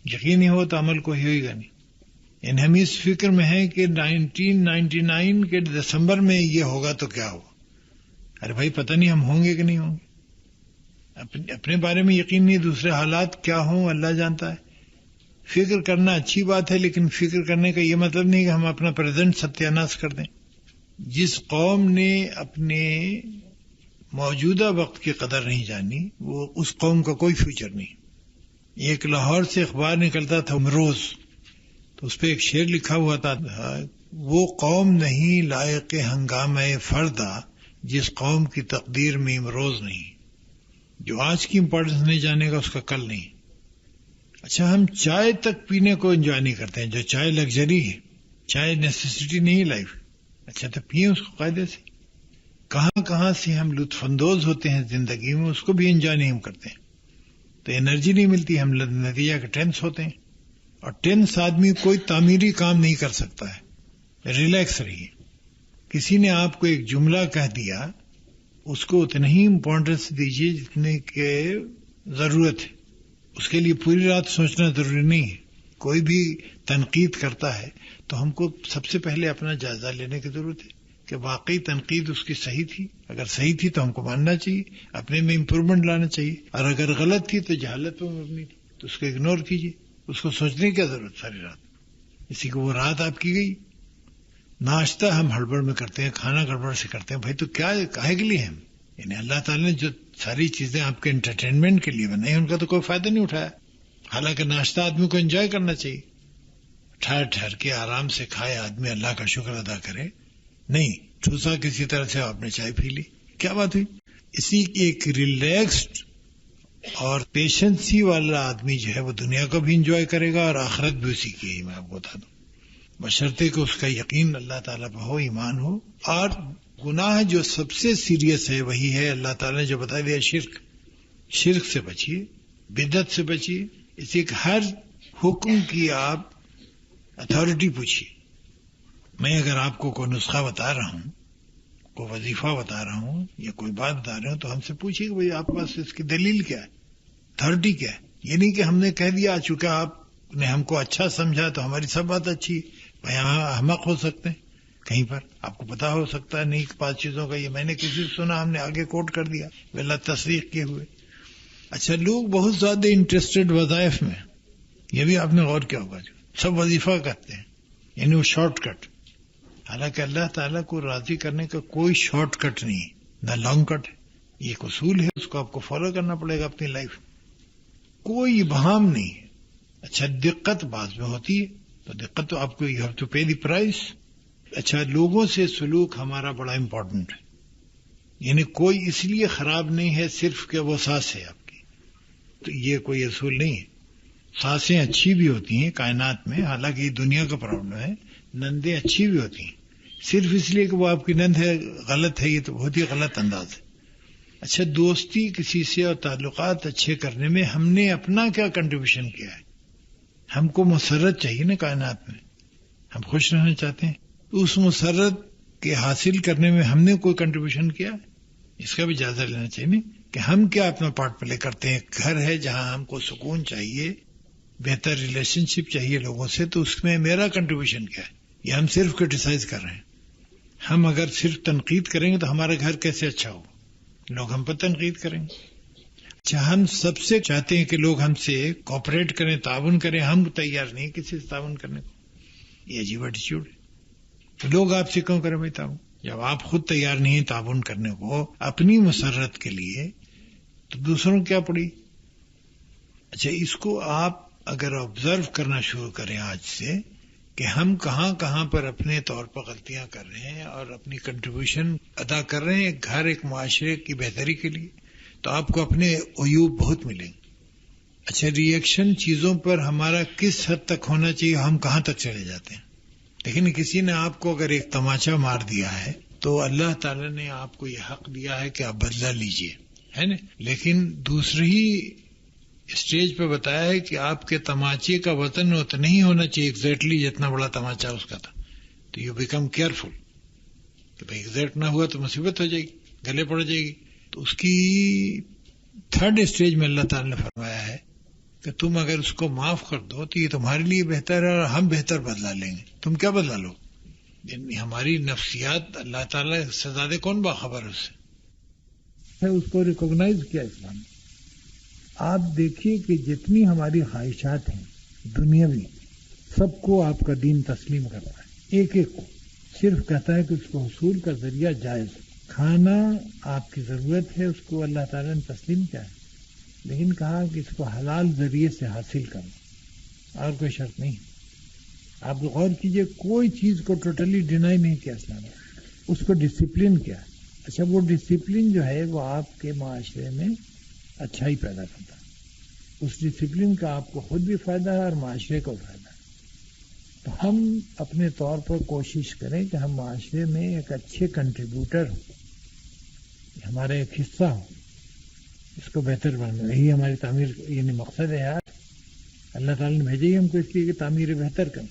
یقین نہیں ہو تو عمل کوئی ہوئے گا نہیں. یعنی ہم اس فکر میں ہیں کہ 1999 کے دسمبر میں یہ ہوگا تو کیا ہوگا. ارے بھائی، پتہ نہیں ہم ہوں گے کہ نہیں ہوں گے. اپنے بارے میں یقین نہیں، دوسرے حالات کیا ہوں اللہ جانتا ہے. فکر کرنا اچھی بات ہے، لیکن فکر کرنے کا یہ مطلب نہیں کہ ہم اپنا پریزنٹ ستیاناش کر دیں. جس قوم نے اپنے موجودہ وقت کی قدر نہیں جانی، وہ اس قوم کا کوئی فیوچر نہیں. ایک لاہور سے اخبار نکلتا تھا امروز، تو اس پہ ایک شعر لکھا ہوا تھا، وہ قوم نہیں لائق ہنگامہ فردا جس قوم کی تقدیر میں امروز نہیں. جو آج کی امپورٹنس نہیں جانے گا اس کا کل نہیں. اچھا، ہم چائے تک پینے کو انجوائے نہیں کرتے ہیں. جو چائے لگژری ہے، چائے نیسیسٹی نہیں لائف. اچھا، تو پئیں اس کو قاعدے سے. کہاں کہاں سے ہم لطف اندوز ہوتے ہیں زندگی میں، اس کو بھی انجوائے نہیں ہم کرتے ہیں. تو انرجی نہیں ملتی، ہم نتیجہ کے ٹینس ہوتے ہیں. اور ٹینس آدمی کوئی تعمیری کام نہیں کر سکتا ہے. ریلیکس رہیے. کسی نے آپ کو ایک جملہ کہہ دیا، اس کو اتنا ہی امپورٹنس دیجیے جتنے کے ضرورت ہے. اس کے لیے پوری رات سوچنا ضروری نہیں ہے. کوئی بھی تنقید کرتا ہے تو ہم کو سب سے پہلے اپنا جائزہ لینے کی ضرورت ہے کہ واقعی تنقید اس کی صحیح تھی. اگر صحیح تھی تو ہم کو ماننا چاہیے، اپنے میں امپروومنٹ لانا چاہیے. اور اگر غلط تھی تو جہالت پر مبنی تھی تو اس کو اگنور کیجیے. اس کو سوچنے کی کیا ضرورت ساری رات. اسی کو وہ رات آپ کی گئی. ناشتہ ہم ہڑبڑ میں کرتے ہیں، کھانا گڑبڑ سے کرتے ہیں. بھائی تو کیا کاہے کے لیے ہم؟ یعنی اللہ تعالیٰ نے جو ساری چیزیں آپ کے انٹرٹینمنٹ کے لیے بنائی ان کا تو کوئی فائدہ نہیں اٹھایا. حالانکہ ناشتہ آدمی کو انجوائے کرنا چاہیے. ٹھہر ٹھہر کے آرام سے کھائے آدمی، اللہ کا شکر ادا کرے. نہیں ٹھوسا کسی طرح سے آپ نے چائے پی لی، کیا بات ہوئی؟ اسی ایک ریلیکسڈ اور پیشنسی والا آدمی جو ہے وہ دنیا کو بھی انجوائے کرے گا اور آخرت بھی اسی کی ہے. میں آپ کو بتا دوں، بشرطے کہ اس کا یقین اللہ تعالیٰ پہ ہو، ایمان ہو. اور گناہ جو سب سے سیریس ہے وہی ہے اللہ تعالیٰ نے جو بتا دیا شرک. شرک سے بچیے، بدعت سے بچیے. اسی ہر حکم کی آپ اتھارٹی پوچھیے. میں اگر آپ کو کوئی نسخہ بتا رہا ہوں، کوئی وظیفہ بتا رہا ہوں یا کوئی بات بتا رہا ہوں تو ہم سے پوچھیے کہ بھئی آپ کے پاس اس کی دلیل کیا ہے، اتھارٹی کیا ہے. یہ نہیں کہ ہم نے کہہ دیا چونکہ آپ نے ہم کو اچھا سمجھا تو ہماری سب بات اچھی. یہاں احمق ہو سکتے ہیں کہیں پر، آپ کو پتا ہو سکتا ہے نہیں 5 چیزوں کا. یہ میں نے کسی سے سنا، ہم نے آگے کوٹ کر دیا بلا تصدیق کیے ہوئے. اچھا، لوگ بہت زیادہ انٹرسٹڈ وظائف میں، یہ بھی آپ نے غور کیا ہوگا، جو سب وظیفہ کرتے ہیں یعنی وہ شارٹ کٹ. حالانکہ اللہ تعالیٰ کو راضی کرنے کا کوئی شارٹ کٹ نہیں ہے، نہ لانگ کٹ ہے. یہ ایک اصول ہے، اس کو آپ کو فالو کرنا پڑے گا اپنی لائف. کوئی ابہام نہیں ہے. اچھا، دقت بعض میں ہوتی ہے تو دقت تو آپ کو you have to pay the price. اچھا، لوگوں سے سلوک ہمارا بڑا امپورٹنٹ ہے. یعنی کوئی اس لیے خراب نہیں ہے صرف کہ وہ سانس ہے آپ کی، تو یہ کوئی اصول نہیں ہے. سانسیں اچھی بھی ہوتی ہیں کائنات میں، حالانکہ یہ دنیا کا پرابلم ہے. نندیں اچھی بھی ہوتی ہیں، صرف اس لیے کہ وہ آپ کی نند ہے غلط ہے، یہ تو بہت ہی غلط انداز ہے. اچھا، دوستی کسی سے اور تعلقات اچھے کرنے میں ہم نے اپنا کیا کنٹریبیوشن کیا ہے؟ ہم کو مسرت چاہیے نا کائنات میں، ہم خوش رہنا چاہتے ہیں، تو اس مسرت کے حاصل کرنے میں ہم نے کوئی کنٹریبیوشن کیا ہے؟ اس کا بھی جائزہ لینا چاہیے نا کہ ہم کیا اپنا پارٹ پلے کرتے ہیں. گھر ہے جہاں ہم کو سکون چاہیے، بہتر ریلیشن شپ چاہیے لوگوں سے، تو اس میں میرا کنٹریبیوشن کیا ہے؟ یہ ہم صرف کرٹیسائز کر رہے ہیں. ہم اگر صرف تنقید کریں گے تو ہمارا گھر کیسے اچھا ہوگا؟ لوگ ہم پر تنقید کریں گے. اچھا، ہم سب سے چاہتے ہیں کہ لوگ ہم سے کوآپریٹ کریں، تعاون کریں، ہم تیار نہیں کسی سے تعاون کرنے کو. یہ عجیب ایٹیچیوڈ ہے. تو لوگ آپ سے کیوں کریں بھائی تعاون جب آپ خود تیار نہیں تعاون کرنے کو اپنی مسرت کے لیے، تو دوسروں کیا پڑی؟ اچھا، اس کو آپ اگر آبزرو کرنا شروع کریں آج سے کہ ہم کہاں کہاں پر اپنے طور پر غلطیاں کر رہے ہیں اور اپنی کنٹریبیوشن ادا کر رہے ہیں ایک گھر، ایک معاشرے کی بہتری کے لیے، تو آپ کو اپنے عیوب بہت ملیں گے. اچھا، ری ایکشن چیزوں پر ہمارا کس حد تک ہونا چاہیے، ہم کہاں تک چلے جاتے ہیں. لیکن کسی نے آپ کو اگر ایک تماچا مار دیا ہے تو اللہ تعالیٰ نے آپ کو یہ حق دیا ہے کہ آپ بدلہ لیجئے، ہے نا. لیکن دوسری اسٹیج پہ بتایا ہے کہ آپ کے تماچے کا وزن اتنا ہی ہونا چاہیے ایگزیکٹلی جتنا بڑا تماچا اس کا تھا. تو یو بیکم کیئرفل کہ بھائی ایگزیکٹ نہ ہوا تو مصیبت ہو جائے گی، گلے پڑ جائے گی. تو اس کی 3rd اسٹیج میں اللہ تعالیٰ نے فرمایا ہے کہ تم اگر اس کو معاف کر دو تو یہ تمہارے لیے بہتر ہے اور ہم بہتر بدلہ لیں گے. تم کیا بدلہ لو؟ یعنی ہماری نفسیات اللہ تعالیٰ سے زیادہ کون باخبر ہے اس سے؟ اس کو ریکوگنائز کیا اسلام. آپ دیکھیے کہ جتنی ہماری خواہشات ہیں دنیاوی، سب کو آپ کا دین تسلیم کرتا ہے، ایک ایک کو. صرف کہتا ہے کہ اس کو حصول کا ذریعہ جائز. کھانا آپ کی ضرورت ہے، اس کو اللہ تعالیٰ نے تسلیم کیا ہے، لیکن کہا کہ اس کو حلال ذریعے سے حاصل کرنا، اور کوئی شرط نہیں. آپ غور کیجئے، کوئی چیز کو ٹوٹلی ڈینائی نہیں کیا اسلام نے، اس کو ڈسپلن کیا ہے. اچھا، وہ ڈسپلن جو ہے وہ آپ کے معاشرے میں اچھائی پیدا کرتا ہے. اس ڈسپلن کا آپ کو خود بھی فائدہ ہے اور معاشرے کو فائدہ ہے. تو ہم اپنے طور پر کوشش کریں کہ ہم معاشرے میں ایک اچھے کنٹریبیوٹر ہوں، ہمارا ایک حصہ ہو، اس کو بہتر بنانا. یہی ہماری تعمیر یعنی مقصد ہے یار. اللہ تعالیٰ نے بھیجے ہی ہم کو اس لیے کہ تعمیر بہتر کریں.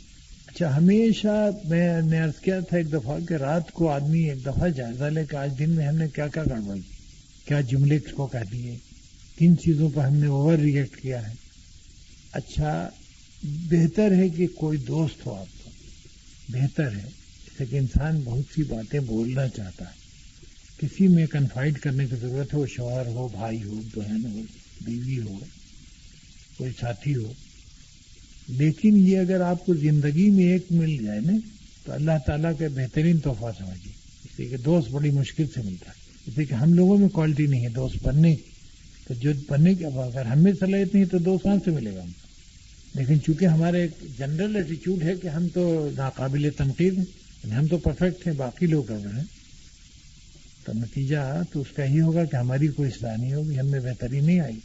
اچھا، ہمیشہ میں نے عرض کیا تھا ایک دفعہ کہ رات کو آدمی ایک دفعہ جائزہ لے کہ آج دن میں ہم نے کیا کیا گڑبڑ کی، کیا جملے کو کہہ دیے، کن چیزوں پر ہم نے اوور ریئیکٹ کیا ہے. اچھا، بہتر ہے کہ کوئی دوست ہو آپ کو، بہتر ہے جیسے کہ انسان بہت سی باتیں بولنا چاہتا ہے، کسی میں کنفائڈ کرنے کی ضرورت ہے، وہ شوہر ہو، بھائی ہو، بہن ہو، بیوی ہو، کوئی ساتھی ہو. لیکن یہ اگر آپ کو زندگی میں ایک مل جائے نا تو اللہ تعالیٰ کا بہترین تحفہ سمجھیے. اس لیے کہ دوست بڑی مشکل سے ملتا ہے. اس لیے کہ ہم لوگوں میں کوالٹی نہیں ہے دوست بننے کی، تو جو بننے کی اب اگر ہم میں صلاحیت نہیں تو دوست کہاں سے ملے گا ہم کو. لیکن چونکہ ہمارا ایک جنرل ایٹیچیوڈ ہے کہ ہم تو ناقابل تنقید ہیں، ہم تو پرفیکٹ ہیں، باقی لوگ اگر ہیں، تو نتیجہ تو اس کا ہی ہوگا کہ ہماری کوئی اصلاح نہیں ہوگی، ہم میں بہتری نہیں آئی.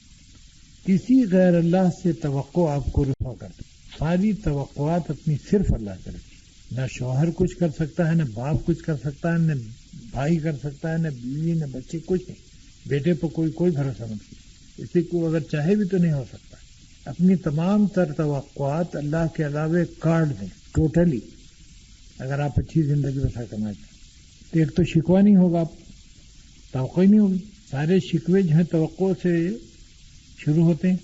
کسی غیر اللہ سے توقع آپ کو رسوا کرتے، ساری توقعات اپنی صرف اللہ سے رکھیں. نہ شوہر کچھ کر سکتا ہے، نہ باپ کچھ کر سکتا ہے، نہ بھائی کر سکتا ہے، نہ بیوی، نہ بچے، کچھ نہیں. بیٹے پہ کوئی بھروسہ مت کیجیے. کسی کو اگر چاہے بھی تو نہیں ہو سکتا. اپنی تمام تر توقعات اللہ کے علاوہ کاٹ دیں ٹوٹلی اگر آپ اچھی زندگی بسر کرنا چاہیں. تو ایک تو شکوہ نہیں ہوگا، آپ توقع ہی نہیں ہوگی. سارے شکوے جو ہیں توقع سے شروع ہوتے ہیں.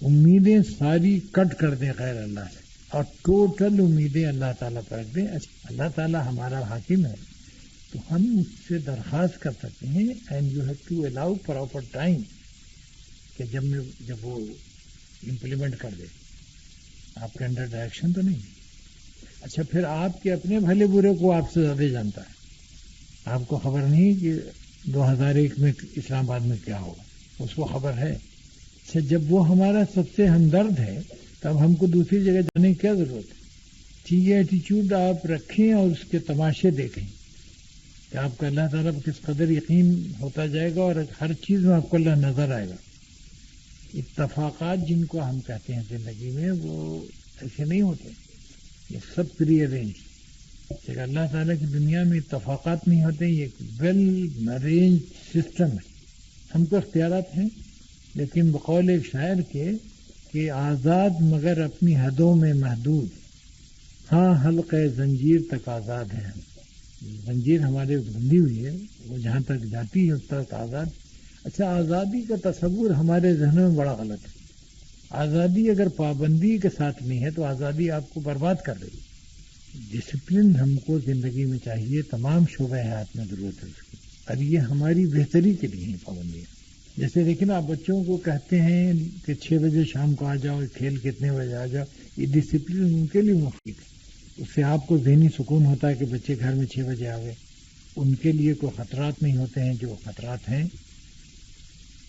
امیدیں ساری کٹ کر دیں غیر اللہ سے اور ٹوٹل امیدیں اللہ تعالیٰ پر رکھ دیں. اللہ تعالیٰ ہمارا حاکم ہے تو ہم اس سے درخواست کر سکتے ہیں and you have to allow proper time کہ جب وہ امپلیمنٹ کر دے. آپ کے انڈر ڈائریکشن تو نہیں. اچھا پھر آپ کے اپنے بھلے برے کو آپ سے زیادہ جانتا ہے. آپ کو خبر نہیں کہ 2001 میں اسلام آباد میں کیا ہوگا، اس کو خبر ہے. اچھا جب وہ ہمارا سب سے ہمدرد ہے تب ہم کو دوسری جگہ جانے کی کیا ضرورت ہے. یہ ایٹیچیوڈ آپ رکھیں اور اس کے تماشے دیکھیں کہ آپ کا اللہ تعالیٰ پر کس قدر یقین ہوتا جائے گا اور ہر چیز میں آپ کو اللہ نظر آئے گا. اتفاقات جن کو ہم کہتے ہیں زندگی میں وہ ایسے نہیں ہوتے، یہ سب پری ارینج. اللہ تعالیٰ کی دنیا میں اتفاقات نہیں ہوتے، یہ ایک ویل ارینج سسٹم ہے. ہم کو اختیارات ہیں لیکن بقول ایک شاعر کے کہ آزاد مگر اپنی حدوں میں محدود، ہاں حلقے زنجیر تک آزاد ہیں. زنجیر ہمارے بندھی ہوئی ہے، وہ جہاں تک جاتی ہے اس تک آزاد. اچھا آزادی کا تصور ہمارے ذہنوں میں بڑا غلط ہے. آزادی اگر پابندی کے ساتھ نہیں ہے تو آزادی آپ کو برباد کر رہی ہے. ڈسپلن ہم کو زندگی میں چاہیے، تمام شعبہ حیات میں ضرورت ہے اس کی، اور یہ ہماری بہتری کے لیے ہیں پابندیاں. جیسے دیکھیں نا آپ بچوں کو کہتے ہیں کہ 6 بجے شام کو آ جاؤ، کھیل کتنے بجے آ جاؤ، یہ ڈسپلن ان کے لیے مفید ہے. اس سے آپ کو ذہنی سکون ہوتا ہے کہ بچے گھر میں 6 بجے آوے، ان کے لیے کوئی خطرات نہیں ہوتے ہیں. جو خطرات ہیں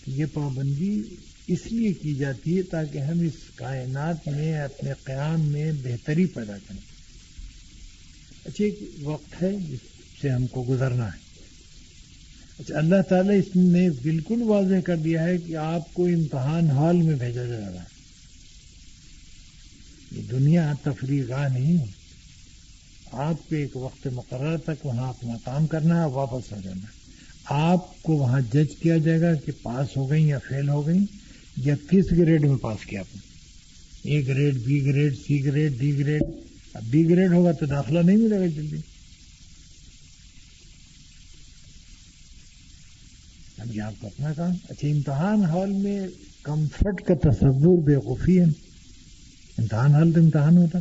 یہ پابندی اس لیے کی جاتی ہے تاکہ ہم اس کائنات میں اپنے قیام میں بہتری پیدا کریں. اچھا ایک وقت ہے جس سے ہم کو گزرنا ہے. اچھا اللہ تعالیٰ اس نے بالکل واضح کر دیا ہے کہ آپ کو امتحان ہال میں بھیجا جائے گا. یہ دنیا تفریح گاہ نہیں ہے. آپ کو ایک وقت مقرر تک وہاں اپنا کام کرنا ہے، واپس آ جانا ہے. آپ کو وہاں جج کیا جائے گا کہ پاس ہو گئی یا فیل ہو گئی یا کس گریڈ میں پاس کیا آپ نے. A grade, B grade, C grade, D grade. اب بی گریڈ ہوگا تو داخلہ نہیں ملے گا جلدی. اب یہ آپ کا اپنا کام. اچھا امتحان ہال میں کمفرٹ کا تصور بیوقوفی ہے. امتحان حل تو امتحان ہوتا.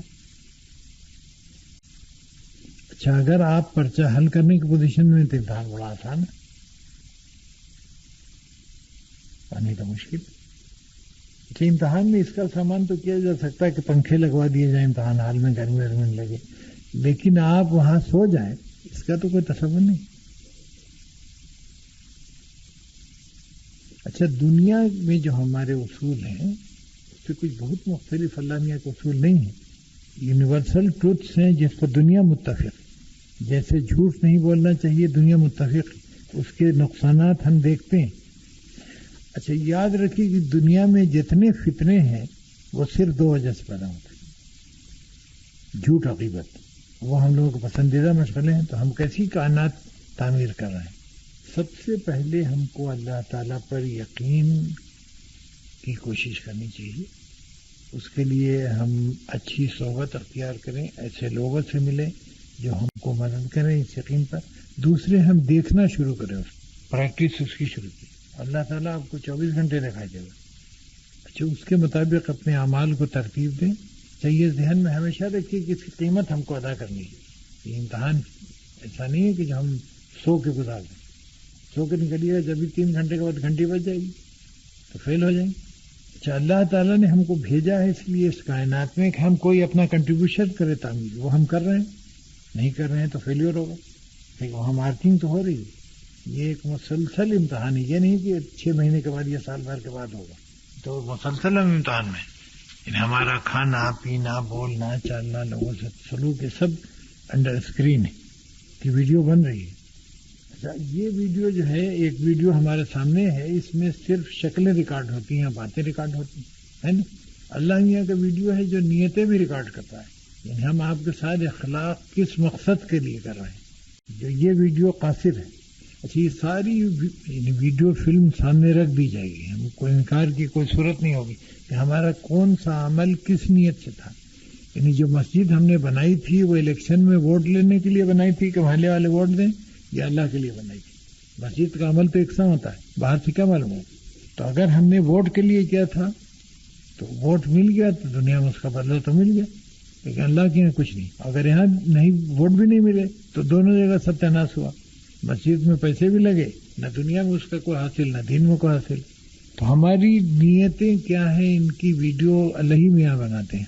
اچھا اگر آپ پرچہ حل کرنے کی پوزیشن میں تو امتحان بڑا آسان ہے، نہیں تو مشکل. اچھا امتحان میں اس کا سامان تو کیا جا سکتا ہے کہ پنکھے لگوا دیے جائیں امتحان حال میں، گرمی ورمی لگے، لیکن آپ وہاں سو جائیں اس کا تو کوئی تصور نہیں. اچھا دنیا میں جو ہمارے اصول ہیں اس سے کچھ بہت مختلف اللہ میاں کے اصول نہیں ہیں. یونیورسل ٹروتھس ہیں جس پر دنیا متفق. جیسے جھوٹ نہیں بولنا چاہیے دنیا متفق، اس کے نقصانات ہم دیکھتے ہیں. اچھا یاد رکھیے کہ دنیا میں جتنے فتنے ہیں وہ صرف 2 وجہ سے پیدا ہوتے ہیں، جھوٹ اور غیبت. وہ ہم لوگوں کے پسندیدہ مشغلے ہیں. تو ہم کیسی کائنات تعمیر کر رہے ہیں؟ سب سے پہلے ہم کو اللہ تعالیٰ پر یقین کی کوشش کرنی چاہیے. اس کے لیے ہم اچھی صحبت اختیار کریں، ایسے لوگوں سے ملیں جو ہم کو مدد کریں اس یقین پر. دوسرے ہم دیکھنا شروع کریں، پریکٹس اس کی شروع کی. اللہ تعالیٰ آپ کو 24 گھنٹے دکھائی دے گا. اچھا اس کے مطابق اپنے اعمال کو ترتیب دیں. چاہیے ذہن میں ہمیشہ رکھیے کہ اس کی قیمت ہم کو ادا کرنی ہے. یہ امتحان ایسا نہیں ہے کہ جو ہم سو کے گزار دیں. سو کے نکلیے گا جب بھی 3 گھنٹے کے بعد گھنٹی بج جائے گی تو فیل ہو جائیں گے. اچھا اللہ تعالیٰ نے ہم کو بھیجا ہے اس لیے اس کائنات میں کہ ہم کوئی اپنا کنٹریبیوشن کرے تعمیر. وہ ہم کر رہے ہیں، نہیں کر رہے ہیں تو فیلیور ہوگا. لیکن وہاں مارکنگ تو ہو رہی ہے. یہ ایک مسلسل امتحان ہے. یہ نہیں کہ 6 مہینے کے بعد یا سال بھر کے بعد ہوگا. تو مسلسل ہم امتحان میں یعنی ہمارا کھانا پینا، بولنا، چلنا، لوگوں سے سلوک، یہ سب انڈر اسکرین ہے کہ ویڈیو بن رہی ہے. اچھا یہ ویڈیو جو ہے، ایک ویڈیو ہمارے سامنے ہے، اس میں صرف شکلیں ریکارڈ ہوتی ہیں، باتیں ریکارڈ ہوتی ہیں نا. اللہ میاں کا ویڈیو ہے جو نیتیں بھی ریکارڈ کرتا ہے. یعنی ہم آپ کے ساتھ اخلاق کس مقصد کے لیے کر رہے ہیں. جو یہ ویڈیو قاصر ہے اچھا یہ ساری ویڈیو فلم سامنے رکھ دی جائے گی، ہم کو انکار کی کوئی صورت نہیں ہوگی کہ ہمارا کون سا عمل کس نیت سے تھا. یعنی جو مسجد ہم نے بنائی تھی وہ الیکشن میں ووٹ لینے کے لیے بنائی تھی کہ محلے والے ووٹ دیں، یا اللہ کے لیے بنائی تھی؟ مسجد کا عمل تو یکساں ہوتا ہے، باہر سے کیا معلوم ہو. تو اگر ہم نے ووٹ کے لیے کیا تھا تو ووٹ مل گیا تو دنیا میں اس کا بدلہ تو مل گیا، لیکن اللہ کے یہاں کچھ نہیں. اگر یہاں نہیں ووٹ بھی نہیں ملے تو دونوں جگہ ستیاناش ہوا. مسجد میں پیسے بھی لگے، نہ دنیا میں اس کا کوئی حاصل نہ دین میں کوئی حاصل. تو ہماری نیتیں کیا ہیں، ان کی ویڈیو اللہ ہی میاں بناتے ہیں.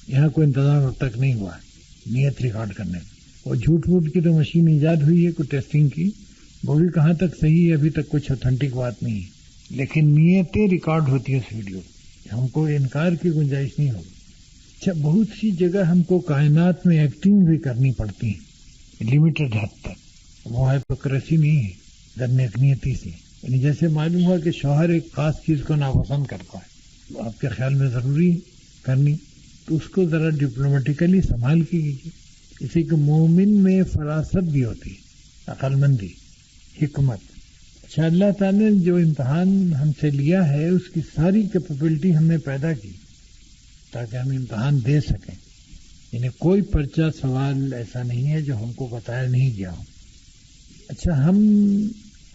یہاں کوئی انتظام اب تک نہیں ہوا ہے نیت ریکارڈ کرنے کا. وہ جھوٹ ووٹ کی تو مشین ایجاد ہوئی ہے کوئی ٹیسٹنگ کی، وہ بھی کہاں تک صحیح ہے ابھی تک کچھ اوتھینٹک بات نہیں ہے، لیکن نیتیں ریکارڈ ہوتی ہیں اس ویڈیو. ہم کو انکار کی گنجائش نہیں ہوگی. اچھا بہت سی جگہ ہم کو کائنات میں ایکٹنگ بھی کرنی پڑتی ہے لمیٹڈ حد تک. وہ ہائپوکریسی نہیں ہے، در نیکنیتی سے. یعنی جیسے معلوم ہوا کہ شوہر ایک خاص چیز کو ناپسند کرتا ہے، آپ کے خیال میں ضروری کرنی، تو اس کو ذرا ڈپلومیٹیکلی سنبھال کے کیجیے. اسی کہ مومن میں فراست بھی ہوتی ہے، عقل مندی، حکمت. اچھا اللہ تعالیٰ نے جو امتحان ہم سے لیا ہے اس کی ساری کیپیبلٹی ہم نے پیدا کی تاکہ ہم امتحان دے سکیں. یعنی کوئی پرچہ سوال ایسا نہیں ہے جو ہم کو بتایا نہیں گیا ہو. اچھا ہم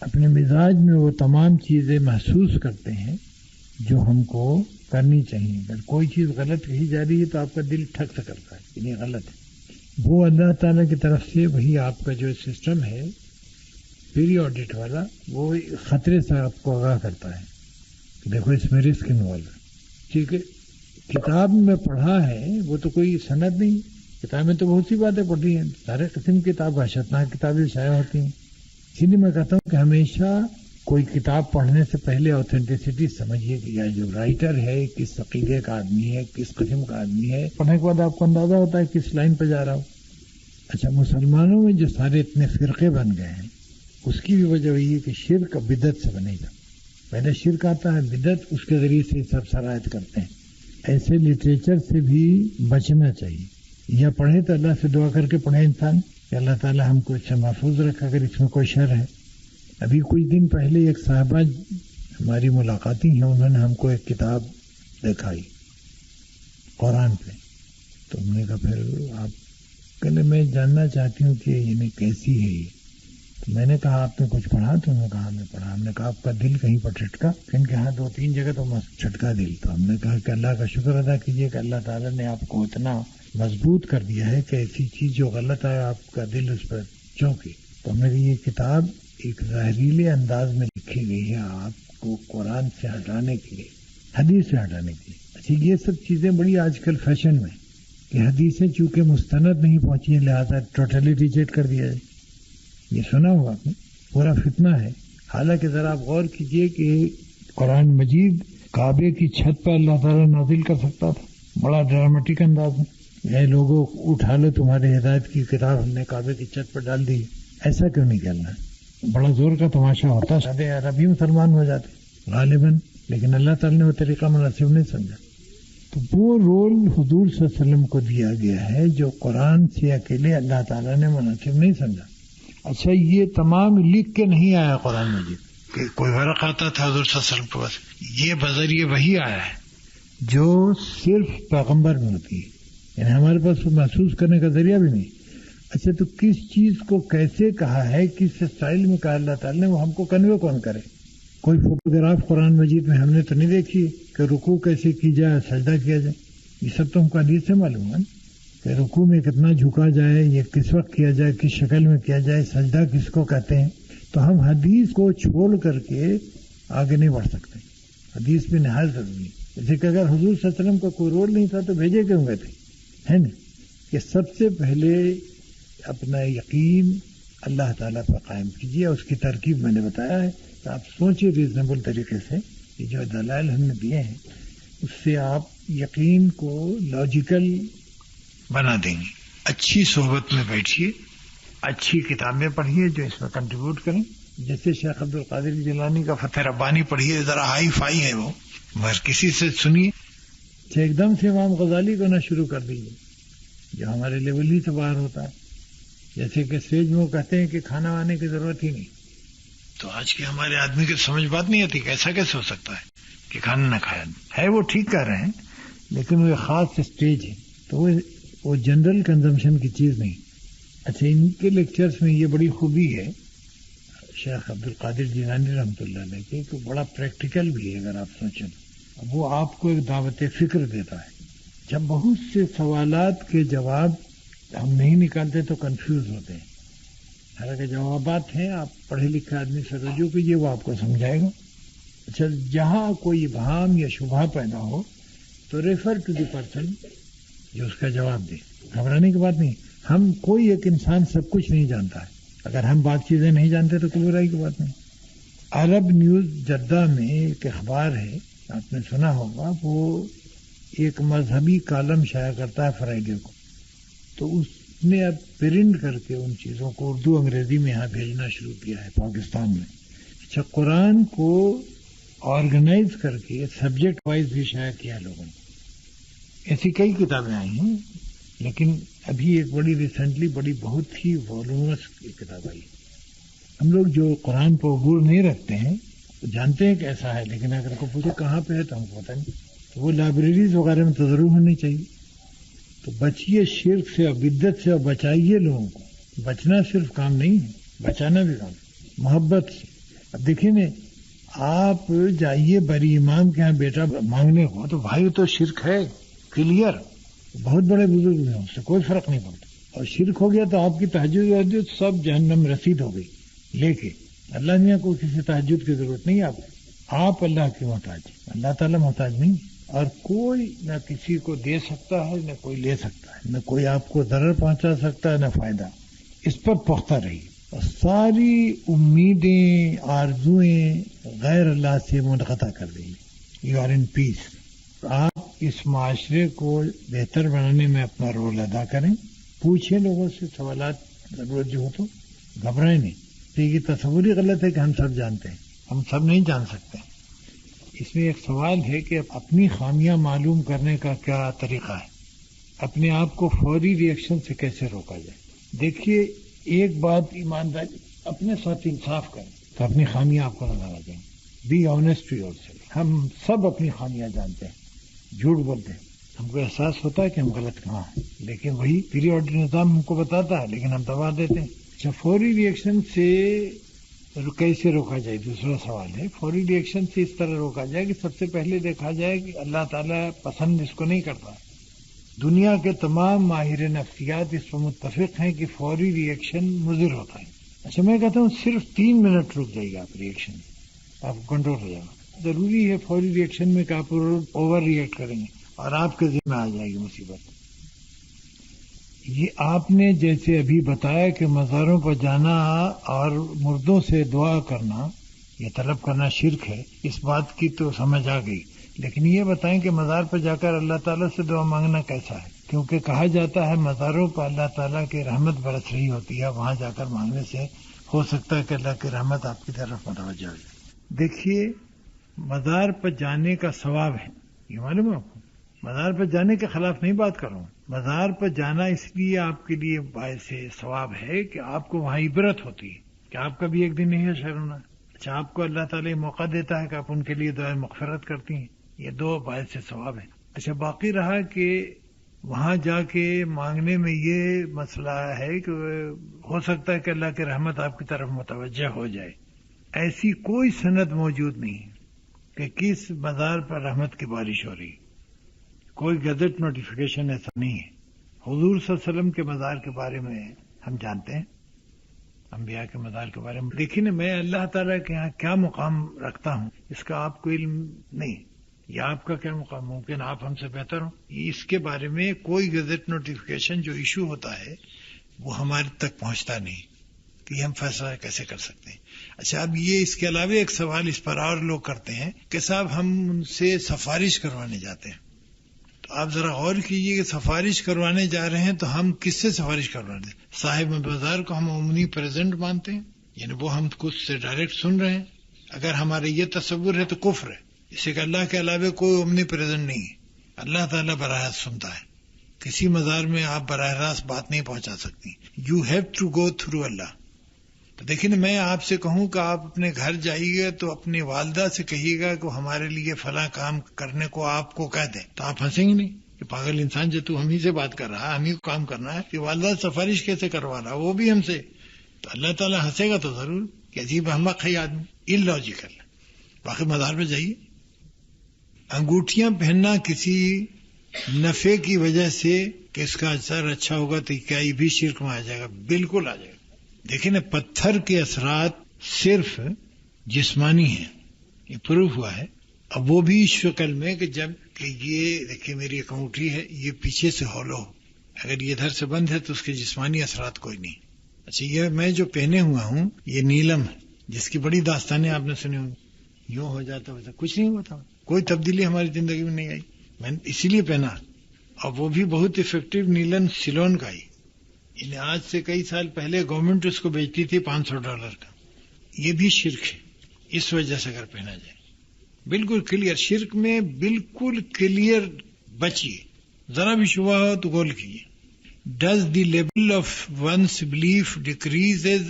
اپنے مزاج میں وہ تمام چیزیں محسوس کرتے ہیں جو ہم کو کرنی چاہیے. اگر کوئی چیز غلط کہی جا رہی ہے تو آپ کا دل ٹھک سے کرتا ہے کہ نہیں غلط ہے. وہ اللہ تعالیٰ کی طرف سے وہی آپ کا جو سسٹم ہے پیری آڈٹ والا، وہ خطرے سے آپ کو آگاہ کرتا ہے کہ دیکھو اس میں رسک انوالو ہے. ٹھیک ہے، کتاب میں پڑھا ہے وہ تو کوئی سند نہیں. کتاب میں تو بہت سی باتیں پڑھی ہیں، سارے قسم کی کتاب وحشتناک کتابیں شائع ہوتی ہیں. اسی لیے میں کہتا ہوں کہ ہمیشہ کوئی کتاب پڑھنے سے پہلے اوتھینٹسٹی سمجھیے کہ یا جو رائٹر ہے کس عقیدے کا آدمی ہے، کس قسم کا آدمی ہے. پڑھنے کے بعد آپ کو اندازہ ہوتا ہے کس لائن پہ جا رہا ہو. اچھا مسلمانوں میں جو سارے اتنے فرقے بن گئے ہیں اس کی بھی وجہ وہی ہے کہ شرک بدعت سے بنے گا. پہلے شرک آتا ہے، بدعت اس کے ذریعے سے سب شرائط کرتے ہیں. ایسے لٹریچر سے بھی بچنا چاہیے. یا پڑھے تو اللہ سے دعا کر کے پڑھے انسان کہ اللہ تعالیٰ ہم کو اس سے محفوظ رکھا اگر اس میں کوئی شر ہے. ابھی کچھ دن پہلے ایک صاحبہ ہماری ملاقاتی ہیں، انہوں نے ہم کو ایک کتاب دکھائی قرآن پہ. تو ہم نے کہا پھر آپ کہلے میں جاننا چاہتی ہوں کہ یعنی کیسی ہے یہ. تو میں نے کہا آپ نے کچھ پڑھا؟ تو انہوں نے کہا ہم نے پڑھا. ہم نے کہا آپ کا دل کہیں پر چھٹکا؟ ان کے ہاں 2-3 جگہ تو چھٹکا دل. تو ہم نے کہا کہ اللہ کا شکر ادا کیجیے کہ اللہ تعالیٰ نے آپ کو اتنا مضبوط کر دیا ہے کہ ایسی چیز جو غلط ہے آپ کا دل اس پر چونکے. تو ہم نے کہا یہ کتاب ایک زہریلے انداز میں لکھی گئی ہے آپ کو قرآن سے ہٹانے کے لیے، حدیث سے ہٹانے کے لیے. اچھا یہ سب چیزیں بڑی آج کل فیشن میں کہ حدیثیں چونکہ مستند نہیں پہنچی ہیں لہذا ٹوٹلی ریجیکٹ کر دیا جائے. یہ سنا ہوگا آپ نے، پورا فتنہ ہے. حالانکہ ذرا آپ غور کیجئے کہ قرآن مجید کعبے کی چھت پہ اللہ تعالیٰ نازل کر سکتا تھا بڑا ڈرامٹک انداز میں. یہ لوگوں اٹھا لو تمہاری ہدایت کی کتاب ہم نے کعبے کی چھت پر ڈال دی. ایسا کیوں نہیں کرنا؟ بڑا زور کا تماشا ہوتا، شاید عربی مسلمان ہو جاتے غالباً، لیکن اللہ تعالیٰ نے وہ طریقہ مناسب نہیں سمجھا. تو وہ رول حضور صلی اللہ علیہ وسلم کو دیا گیا ہے جو قرآن سے اکیلے اللہ تعالیٰ نے مناسب نہیں سمجھا. اچھا یہ تمام لکھ کے نہیں آیا قرآن مجید کہ کوئی ورق آتا تھا حضور صلی اللہ علیہ وسلم کے پاس. یہ بذریعہ وہی آیا ہے جو صرف پیغمبر میں ہوتی ہے، یعنی ہمارے پاس محسوس کرنے کا ذریعہ بھی نہیں. اچھا تو کس چیز کو کیسے کہا ہے، کس اسٹائل میں کہا اللہ تعالیٰ نے، وہ ہم کو کنوے کون کرے؟ کوئی فوٹوگراف قرآن مجید میں ہم نے تو نہیں دیکھی کہ رکوع کیسے کی جائے، سجدہ کیا جائے. یہ سب تو ہم کو حدیث سے معلوم ہے کہ رکوع میں کتنا جھکا جائے، یہ کس وقت کیا جائے، کس شکل میں کیا جائے، سجدہ کس کو کہتے ہیں. تو ہم حدیث کو چھوڑ کر کے آگے نہیں بڑھ سکتے. حدیث بھی نہایت ضروری ہے. جیسے کہ اگر حضور صلی اللہ علیہ وسلم کا کوئی رول نہیں تھا تو بھیجے کیوں گئے تھے، ہے نا؟ کہ سب سے پہلے اپنا یقین اللہ تعالیٰ پر قائم کیجیے. اس کی ترکیب میں نے بتایا ہے، تو آپ سوچیں ریزنیبل طریقے سے. یہ جو دلائل ہم نے دیے ہیں اس سے آپ یقین کو لاجیکل بنا دیں گے. اچھی صحبت میں بیٹھیے، اچھی کتابیں پڑھیے جو اس میں کنٹریبیوٹ کریں. جیسے شیخ عبد القادر جیلانی کا فتح ربانی پڑھیے، ذرا ہائی فائی ہے وہ، مگر کسی سے سنیے. ایک دم سے امام غزالی کو نہ شروع کر دیجیے جو ہمارے لیول ہی سے باہر ہوتا ہے. جیسے کہ اسٹیج میں وہ کہتے ہیں کہ کھانا آنے کی ضرورت ہی نہیں، تو آج کے ہمارے آدمی کی سمجھ بات نہیں آتی کہ ایسا کیسے ہو سکتا ہے کہ کھانا نہ کھایا ہے. وہ ٹھیک کہہ رہے ہیں لیکن وہ ایک خاص اسٹیج ہے، تو وہ جنرل کنزمپشن کی چیز نہیں. اچھا، ان کے لیکچرز میں یہ بڑی خوبی ہے شیخ عبد القادر جیلانی رحمۃ اللہ علیہ کے، کہ بڑا پریکٹیکل بھی ہے. اگر آپ سوچیں وہ آپ کو ایک دعوت فکر دیتا ہے. جب بہت سے سوالات کے جواب ہم نہیں نکالتے تو کنفیوز ہوتے ہیں. حالانکہ جوابات ہیں، آپ پڑھے لکھے آدمی سے رجوع کیجیے، وہ آپ کو سمجھائے گا. اچھا، جہاں کوئی ابہام یا شبہ پیدا ہو تو ریفر ٹو دی پرسن جو اس کا جواب دے. گھبرانے کی بات نہیں. ہم کوئی ایک انسان سب کچھ نہیں جانتا ہے. اگر ہم بات چیزیں نہیں جانتے تو کوئی برائی کی بات نہیں. عرب نیوز جدہ میں ایک اخبار ہے، آپ نے سنا ہوگا، وہ ایک مذہبی کالم شائع کرتا ہے فرائیڈے کو. تو اس نے اب پرنٹ کر کے ان چیزوں کو اردو انگریزی میں یہاں بھیجنا شروع کیا ہے پاکستان میں. اچھا، قرآن کو آرگنائز کر کے سبجیکٹ وائز بھی شائع کیا لوگوں نے. ایسی کئی کتابیں آئی ہیں، لیکن ابھی ایک بڑی ریسنٹلی بہت ہی والومس کتاب آئی. ہم لوگ جو قرآن پر عبور نہیں رکھتے ہیں جانتے ہیں کہ ایسا ہے، لیکن اگر کو پوچھے کہاں پہ ہے تو ہم کو پتہ نہیں. تو وہ لائبریریز وغیرہ میں تو ضرور ہونی چاہیے. تو بچیے شرک سے اور بدعت سے اور بچائیے لوگوں کو. بچنا صرف کام نہیں ہے، بچانا بھی کام ہے، محبت سے. اب دیکھیں نا، آپ جائیے بری امام کے یہاں بیٹا مانگنے کو تو بھائی تو شرک ہے کلیئر. بہت بڑے بزرگ ہیں، اس سے کوئی فرق نہیں پڑتا. اور شرک ہو گیا تو آپ کی تہجد سب جہنم رسید ہو گئی. لیکن اللہ میاں کو کسی تہجد کی ضرورت نہیں. آپ اللہ کی محتاج ہیں، اللہ تعالیٰ محتاج نہیں. اور کوئی نہ کسی کو دے سکتا ہے، نہ کوئی لے سکتا ہے، نہ کوئی آپ کو ضرر پہنچا سکتا ہے، نہ فائدہ. اس پر پختہ رہیے اور ساری امیدیں آرزویں غیر اللہ سے منقطع کر دیں. یو آر ان پیس. آپ اس معاشرے کو بہتر بنانے میں اپنا رول ادا کریں. پوچھیں لوگوں سے سوالات، ضرورت جو ہو تو گھبرائیں نہیں. تو یہ تصور ہی غلط ہے کہ ہم سب جانتے ہیں. ہم سب نہیں جان سکتے. اس میں ایک سوال ہے کہ اپنی خامیاں معلوم کرنے کا کیا طریقہ ہے، اپنے آپ کو فوری ری ایکشن سے کیسے روکا جائے. دیکھیے، ایک بات ایمانداری، اپنے ساتھ انصاف کریں تو اپنی خامیاں آپ کو نظر آ جائیں. Be honest to yourself. ہم سب اپنی خامیاں جانتے ہیں، جھوٹ بولتے ہیں. ہم کو احساس ہوتا ہے کہ ہم غلط کہاں ہیں، لیکن وہی پیریوڈ نظام ہم کو بتاتا ہے، لیکن ہم دبا دیتے ہیں. اچھا، فوری ری ایکشن سے کیسے روکا جائے؟ دوسرا سوال ہے. فوری ری ایکشن سے اس طرح روکا جائے کہ سب سے پہلے دیکھا جائے کہ اللہ تعالیٰ پسند اس کو نہیں کرتا. دنیا کے تمام ماہر نفسیات اس پر متفق ہیں کہ فوری ری ایکشن مضر ہوتا ہے. اچھا، میں کہتا ہوں صرف 3 منٹ رک جائے گا آپ ری ایکشن، آپ کو کنٹرول ہو جائے گا. ضروری ہے فوری ری ایکشن میں کہ آپ اوور ری ایکٹ کریں گے اور آپ کے ذمہ آ جائے گی مصیبت. یہ آپ نے جیسے ابھی بتایا کہ مزاروں پر جانا اور مردوں سے دعا کرنا، یہ طلب کرنا شرک ہے، اس بات کی تو سمجھ آ گئی. لیکن یہ بتائیں کہ مزار پر جا کر اللہ تعالیٰ سے دعا مانگنا کیسا ہے؟ کیونکہ کہا جاتا ہے مزاروں پر اللہ تعالیٰ کی رحمت برس رہی ہوتی ہے، وہاں جا کر مانگنے سے ہو سکتا ہے کہ اللہ کی رحمت آپ کی طرف متوجہ ہو جائے. دیکھیے، مزار پر جانے کا ثواب ہے، یہ معلوم ہے آپ کو. مزار پر جانے کے خلاف نہیں بات کر رہا ہوں. مزار پر جانا اس لیے آپ کے لیے باعث ثواب ہے کہ آپ کو وہاں عبرت ہوتی ہے کہ آپ کا بھی ایک دن نہیں ہے شہر ہونا. اچھا، آپ کو اللہ تعالیٰ موقع دیتا ہے کہ آپ ان کے لیے دعائیں مغفرت کرتی ہیں. یہ 2 باعث ثواب ہیں. اچھا، باقی رہا کہ وہاں جا کے مانگنے میں یہ مسئلہ ہے کہ ہو سکتا ہے کہ اللہ کی رحمت آپ کی طرف متوجہ ہو جائے. ایسی کوئی سند موجود نہیں کہ کس مزار پر رحمت کی بارش ہو رہی. کوئی گزٹ نوٹیفیکیشن ایسا نہیں ہے. حضور صلی اللہ علیہ وسلم کے مزار کے بارے میں ہم جانتے ہیں، انبیاء کے مزار کے بارے میں. لیکن میں اللہ تعالیٰ کے یہاں کیا مقام رکھتا ہوں اس کا آپ کو علم نہیں. یا آپ کا کیا مقام، ممکن آپ ہم سے بہتر ہوں. اس کے بارے میں کوئی گزٹ نوٹیفیکیشن جو ایشو ہوتا ہے وہ ہمارے تک پہنچتا نہیں کہ ہم فیصلہ کیسے کر سکتے ہیں. اچھا، اب یہ اس کے علاوہ ایک سوال اس پر اور لوگ کرتے ہیں کہ صاحب ہم ان سے سفارش کروانے جاتے ہیں. تو آپ ذرا غور کیجئے کہ سفارش کروانے جا رہے ہیں تو ہم کس سے سفارش کروانے ہیں؟ صاحب بازار کو ہم اومنی پریزنٹ مانتے ہیں، یعنی وہ ہم کچھ سے ڈائریکٹ سن رہے ہیں. اگر ہمارے یہ تصور ہے تو کفر ہے. اسے کہ اللہ کے علاوہ کوئی اومنی پریزنٹ نہیں ہے. اللہ تعالیٰ براہ راست سنتا ہے. کسی مزار میں آپ براہ راست بات نہیں پہنچا سکتی. You have to go through Allah. تو دیکھیں نا، میں آپ سے کہوں کہ آپ اپنے گھر جائیے تو اپنی والدہ سے کہیے گا کہ ہمارے لیے فلاں کام کرنے کو آپ کو کہہ دیں، تو آپ ہنسیں گے نہیں کہ پاگل انسان جو تو ہم ہی سے بات کر رہا ہے، ہم ہی کو کام کرنا ہے، کہ والدہ سفارش کیسے کروا رہا وہ بھی ہم سے. تو اللہ تعالیٰ ہنسے گا تو ضرور کہ عجیب احمق ہے آدمی، ان لاجیکل. باقی مزار پہ جائیے. انگوٹھیاں پہننا کسی نفع کی وجہ سے کہ اس کا اثر اچھا ہوگا تو کیا یہ بھی شرک میں آ جائے گا؟ بالکل آ جائے گا. دیکھیں نا، پتھر کے اثرات صرف جسمانی ہیں، یہ پروف ہوا ہے. اب وہ بھی اس شکل میں کہ جب کہ یہ دیکھیں میری ایک انگوٹھی ہے، یہ پیچھے سے ہولو، اگر یہ ادھر سے بند ہے تو اس کے جسمانی اثرات کوئی نہیں. اچھا، یہ میں جو پہنے ہوا ہوں یہ نیلم ہے، جس کی بڑی داستانیں آپ نے سنی ہوں. یوں ہو جاتا ویسا کچھ نہیں ہوتا، کوئی تبدیلی ہماری زندگی میں نہیں آئی. میں نے اسی لیے پہنا، اور وہ بھی بہت افیکٹو نیلن سیلون کا ہی. یعنی آج سے کئی سال پہلے گورنمنٹ اس کو بیچتی تھی $500 کا. یہ بھی شرک ہے، اس وجہ سے اگر پہنا جائے بالکل کلیئر. شرک میں بالکل کلیئر بچیے، ذرا بھی شبہ ہو تو گول کیجیے. Does the level of one's belief decreases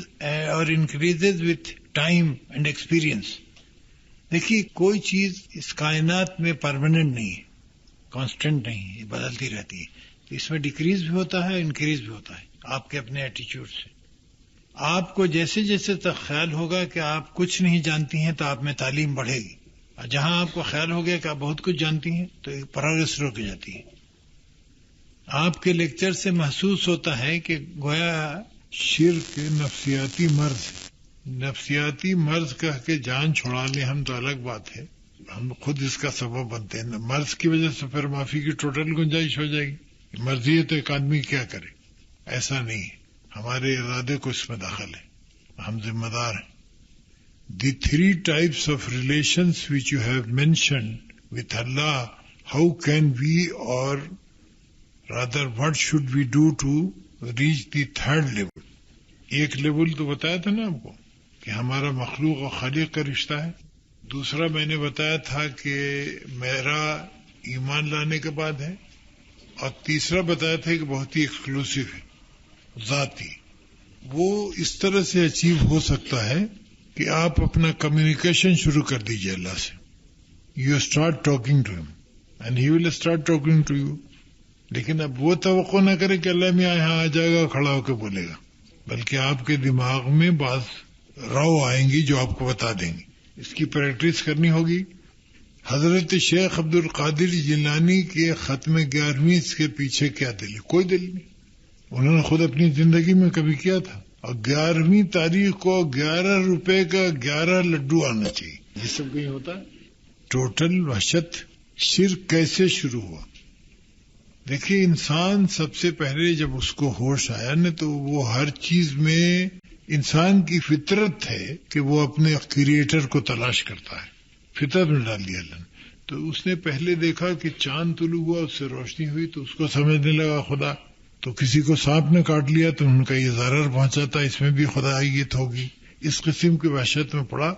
or increases with time and experience? دیکھیے، کوئی چیز اس کائنات میں پرماننٹ نہیں ہے، کانسٹنٹ نہیں ہے، یہ بدلتی رہتی ہے. اس میں ڈیکریز بھی ہوتا ہے، انکریز بھی ہوتا ہے آپ کے اپنے ایٹیچیوڈ سے. آپ کو جیسے جیسے تک خیال ہوگا کہ آپ کچھ نہیں جانتی ہیں تو آپ میں تعلیم بڑھے گی، اور جہاں آپ کو خیال ہو گیا کہ آپ بہت کچھ جانتی ہیں تو پروگریس رک جاتی ہے. آپ کے لیکچر سے محسوس ہوتا ہے کہ گویا شرک نفسیاتی مرض ہے. نفسیاتی مرض کہہ کے جان چھڑا لیں ہم تو الگ بات ہے، ہم خود اس کا سبب بنتے ہیں. مرض کی وجہ سے پھر معافی کی ٹوٹل گنجائش ہو جائے گی. مرضی ہے تو ایک آدمی کیا کرے، ایسا نہیں ہے. ہمارے ارادے کو اس میں دخل ہے، ہم ذمہ دار ہیں. The 3 types of relations which you have mentioned with Allah, how can we, or rather what should we do to reach the 3rd level? ایک لیول تو بتایا تھا نا آپ کو کہ ہمارا مخلوق اور خالق کا رشتہ ہے. دوسرا میں نے بتایا تھا کہ میرا ایمان لانے کے بعد ہے. اور تیسرا بتایا تھا کہ بہت ہی ایکسکلوسیو ہے، ذاتی. وہ اس طرح سے اچیو ہو سکتا ہے کہ آپ اپنا کمیونیکیشن شروع کر دیجئے اللہ سے. You start talking to him and he will start talking to you. لیکن اب وہ توقع نہ کرے کہ اللہ میں یہاں آ جائے گا کھڑا ہو کے بولے گا، بلکہ آپ کے دماغ میں بعض راؤ آئیں گی جو آپ کو بتا دیں گی. اس کی پریکٹس کرنی ہوگی. حضرت شیخ عبد القادر جیلانی کے ختم 11ویں کے پیچھے کیا دلیل؟ کوئی دلیل نہیں. انہوں نے خود اپنی زندگی میں کبھی کیا تھا. اور 11ویں تاریخ کو 11 روپے کا 11 لڈو آنا چاہیے. یہ سب کہیں ہوتا ہے. ٹوٹل وحشت. شرک کیسے شروع ہوا؟ دیکھیے، انسان سب سے پہلے جب اس کو ہوش آیا نا تو وہ ہر چیز میں انسان کی فطرت ہے کہ وہ اپنے کریٹر کو تلاش کرتا ہے. فطرت میں ڈال دیا اللہ نے. تو اس نے پہلے دیکھا کہ چاند طلوع ہوا، اس سے روشنی ہوئی تو اس کو سمجھنے لگا خدا. تو کسی کو سانپ نے کاٹ لیا تو ان کا یہ ضرر پہنچاتا، اس میں بھی خدائیت ہوگی. اس قسم کی وحشت میں پڑا.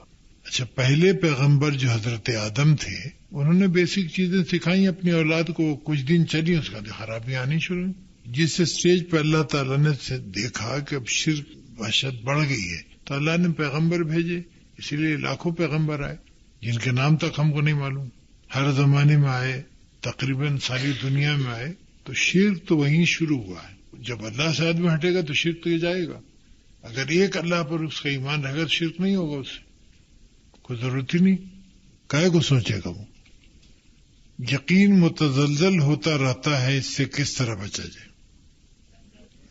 اچھا، پہلے پیغمبر جو حضرت آدم تھے انہوں نے بیسک چیزیں سکھائیں اپنی اولاد کو. کچھ دن چلی اس کا خرابی آنی شروع. جس اسٹیج پہ اللہ تعالیٰ نے دیکھا کہ اب شرک وحشت بڑھ گئی ہے تو اللہ نے پیغمبر بھیجے. اسی لیے لاکھوں پیغمبر آئے جن کے نام تک ہم کو نہیں معلوم. ہر زمانے میں آئے، تقریباً ساری دنیا میں آئے. تو شرک تو وہیں شروع ہوا ہے. جب اللہ سے آدمی ہٹے گا تو شرک تو یہ جائے گا. اگر ایک اللہ پر اس کا ایمان رہے گا تو شرک نہیں ہوگا. اس سے کوئی ضرورت ہی نہیں. کائے کو سوچے گا وہ. یقین متزلزل ہوتا رہتا ہے، اس سے کس طرح بچا جائے؟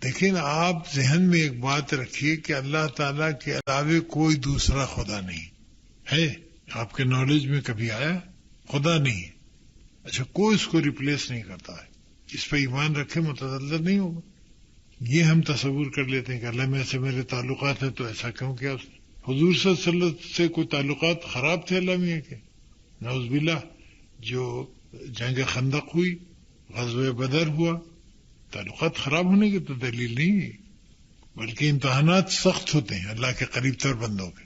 لیکن آپ ذہن میں ایک بات رکھیے کہ اللہ تعالیٰ کے علاوہ کوئی دوسرا خدا نہیں ہے. آپ کے نالج میں کبھی آیا؟ خدا نہیں ہے. اچھا، کوئی اس کو ریپلیس نہیں کرتا ہے. اس پہ ایمان رکھے، متزلزل نہیں ہوگا. یہ ہم تصور کر لیتے ہیں کہ اللہ میں سے میرے تعلقات ہیں تو ایسا کیوں کیا اس نے. حضور صلی اللہ علیہ وسلم سے کوئی تعلقات خراب تھے اللہ میاں کے؟ نعوذ باللہ. جو جنگ خندق ہوئی، غزوہ بدر ہوا، تعلقات خراب ہونے کی تو دلیل نہیں ہے، بلکہ امتحانات سخت ہوتے ہیں اللہ کے قریب تر بندوں کے.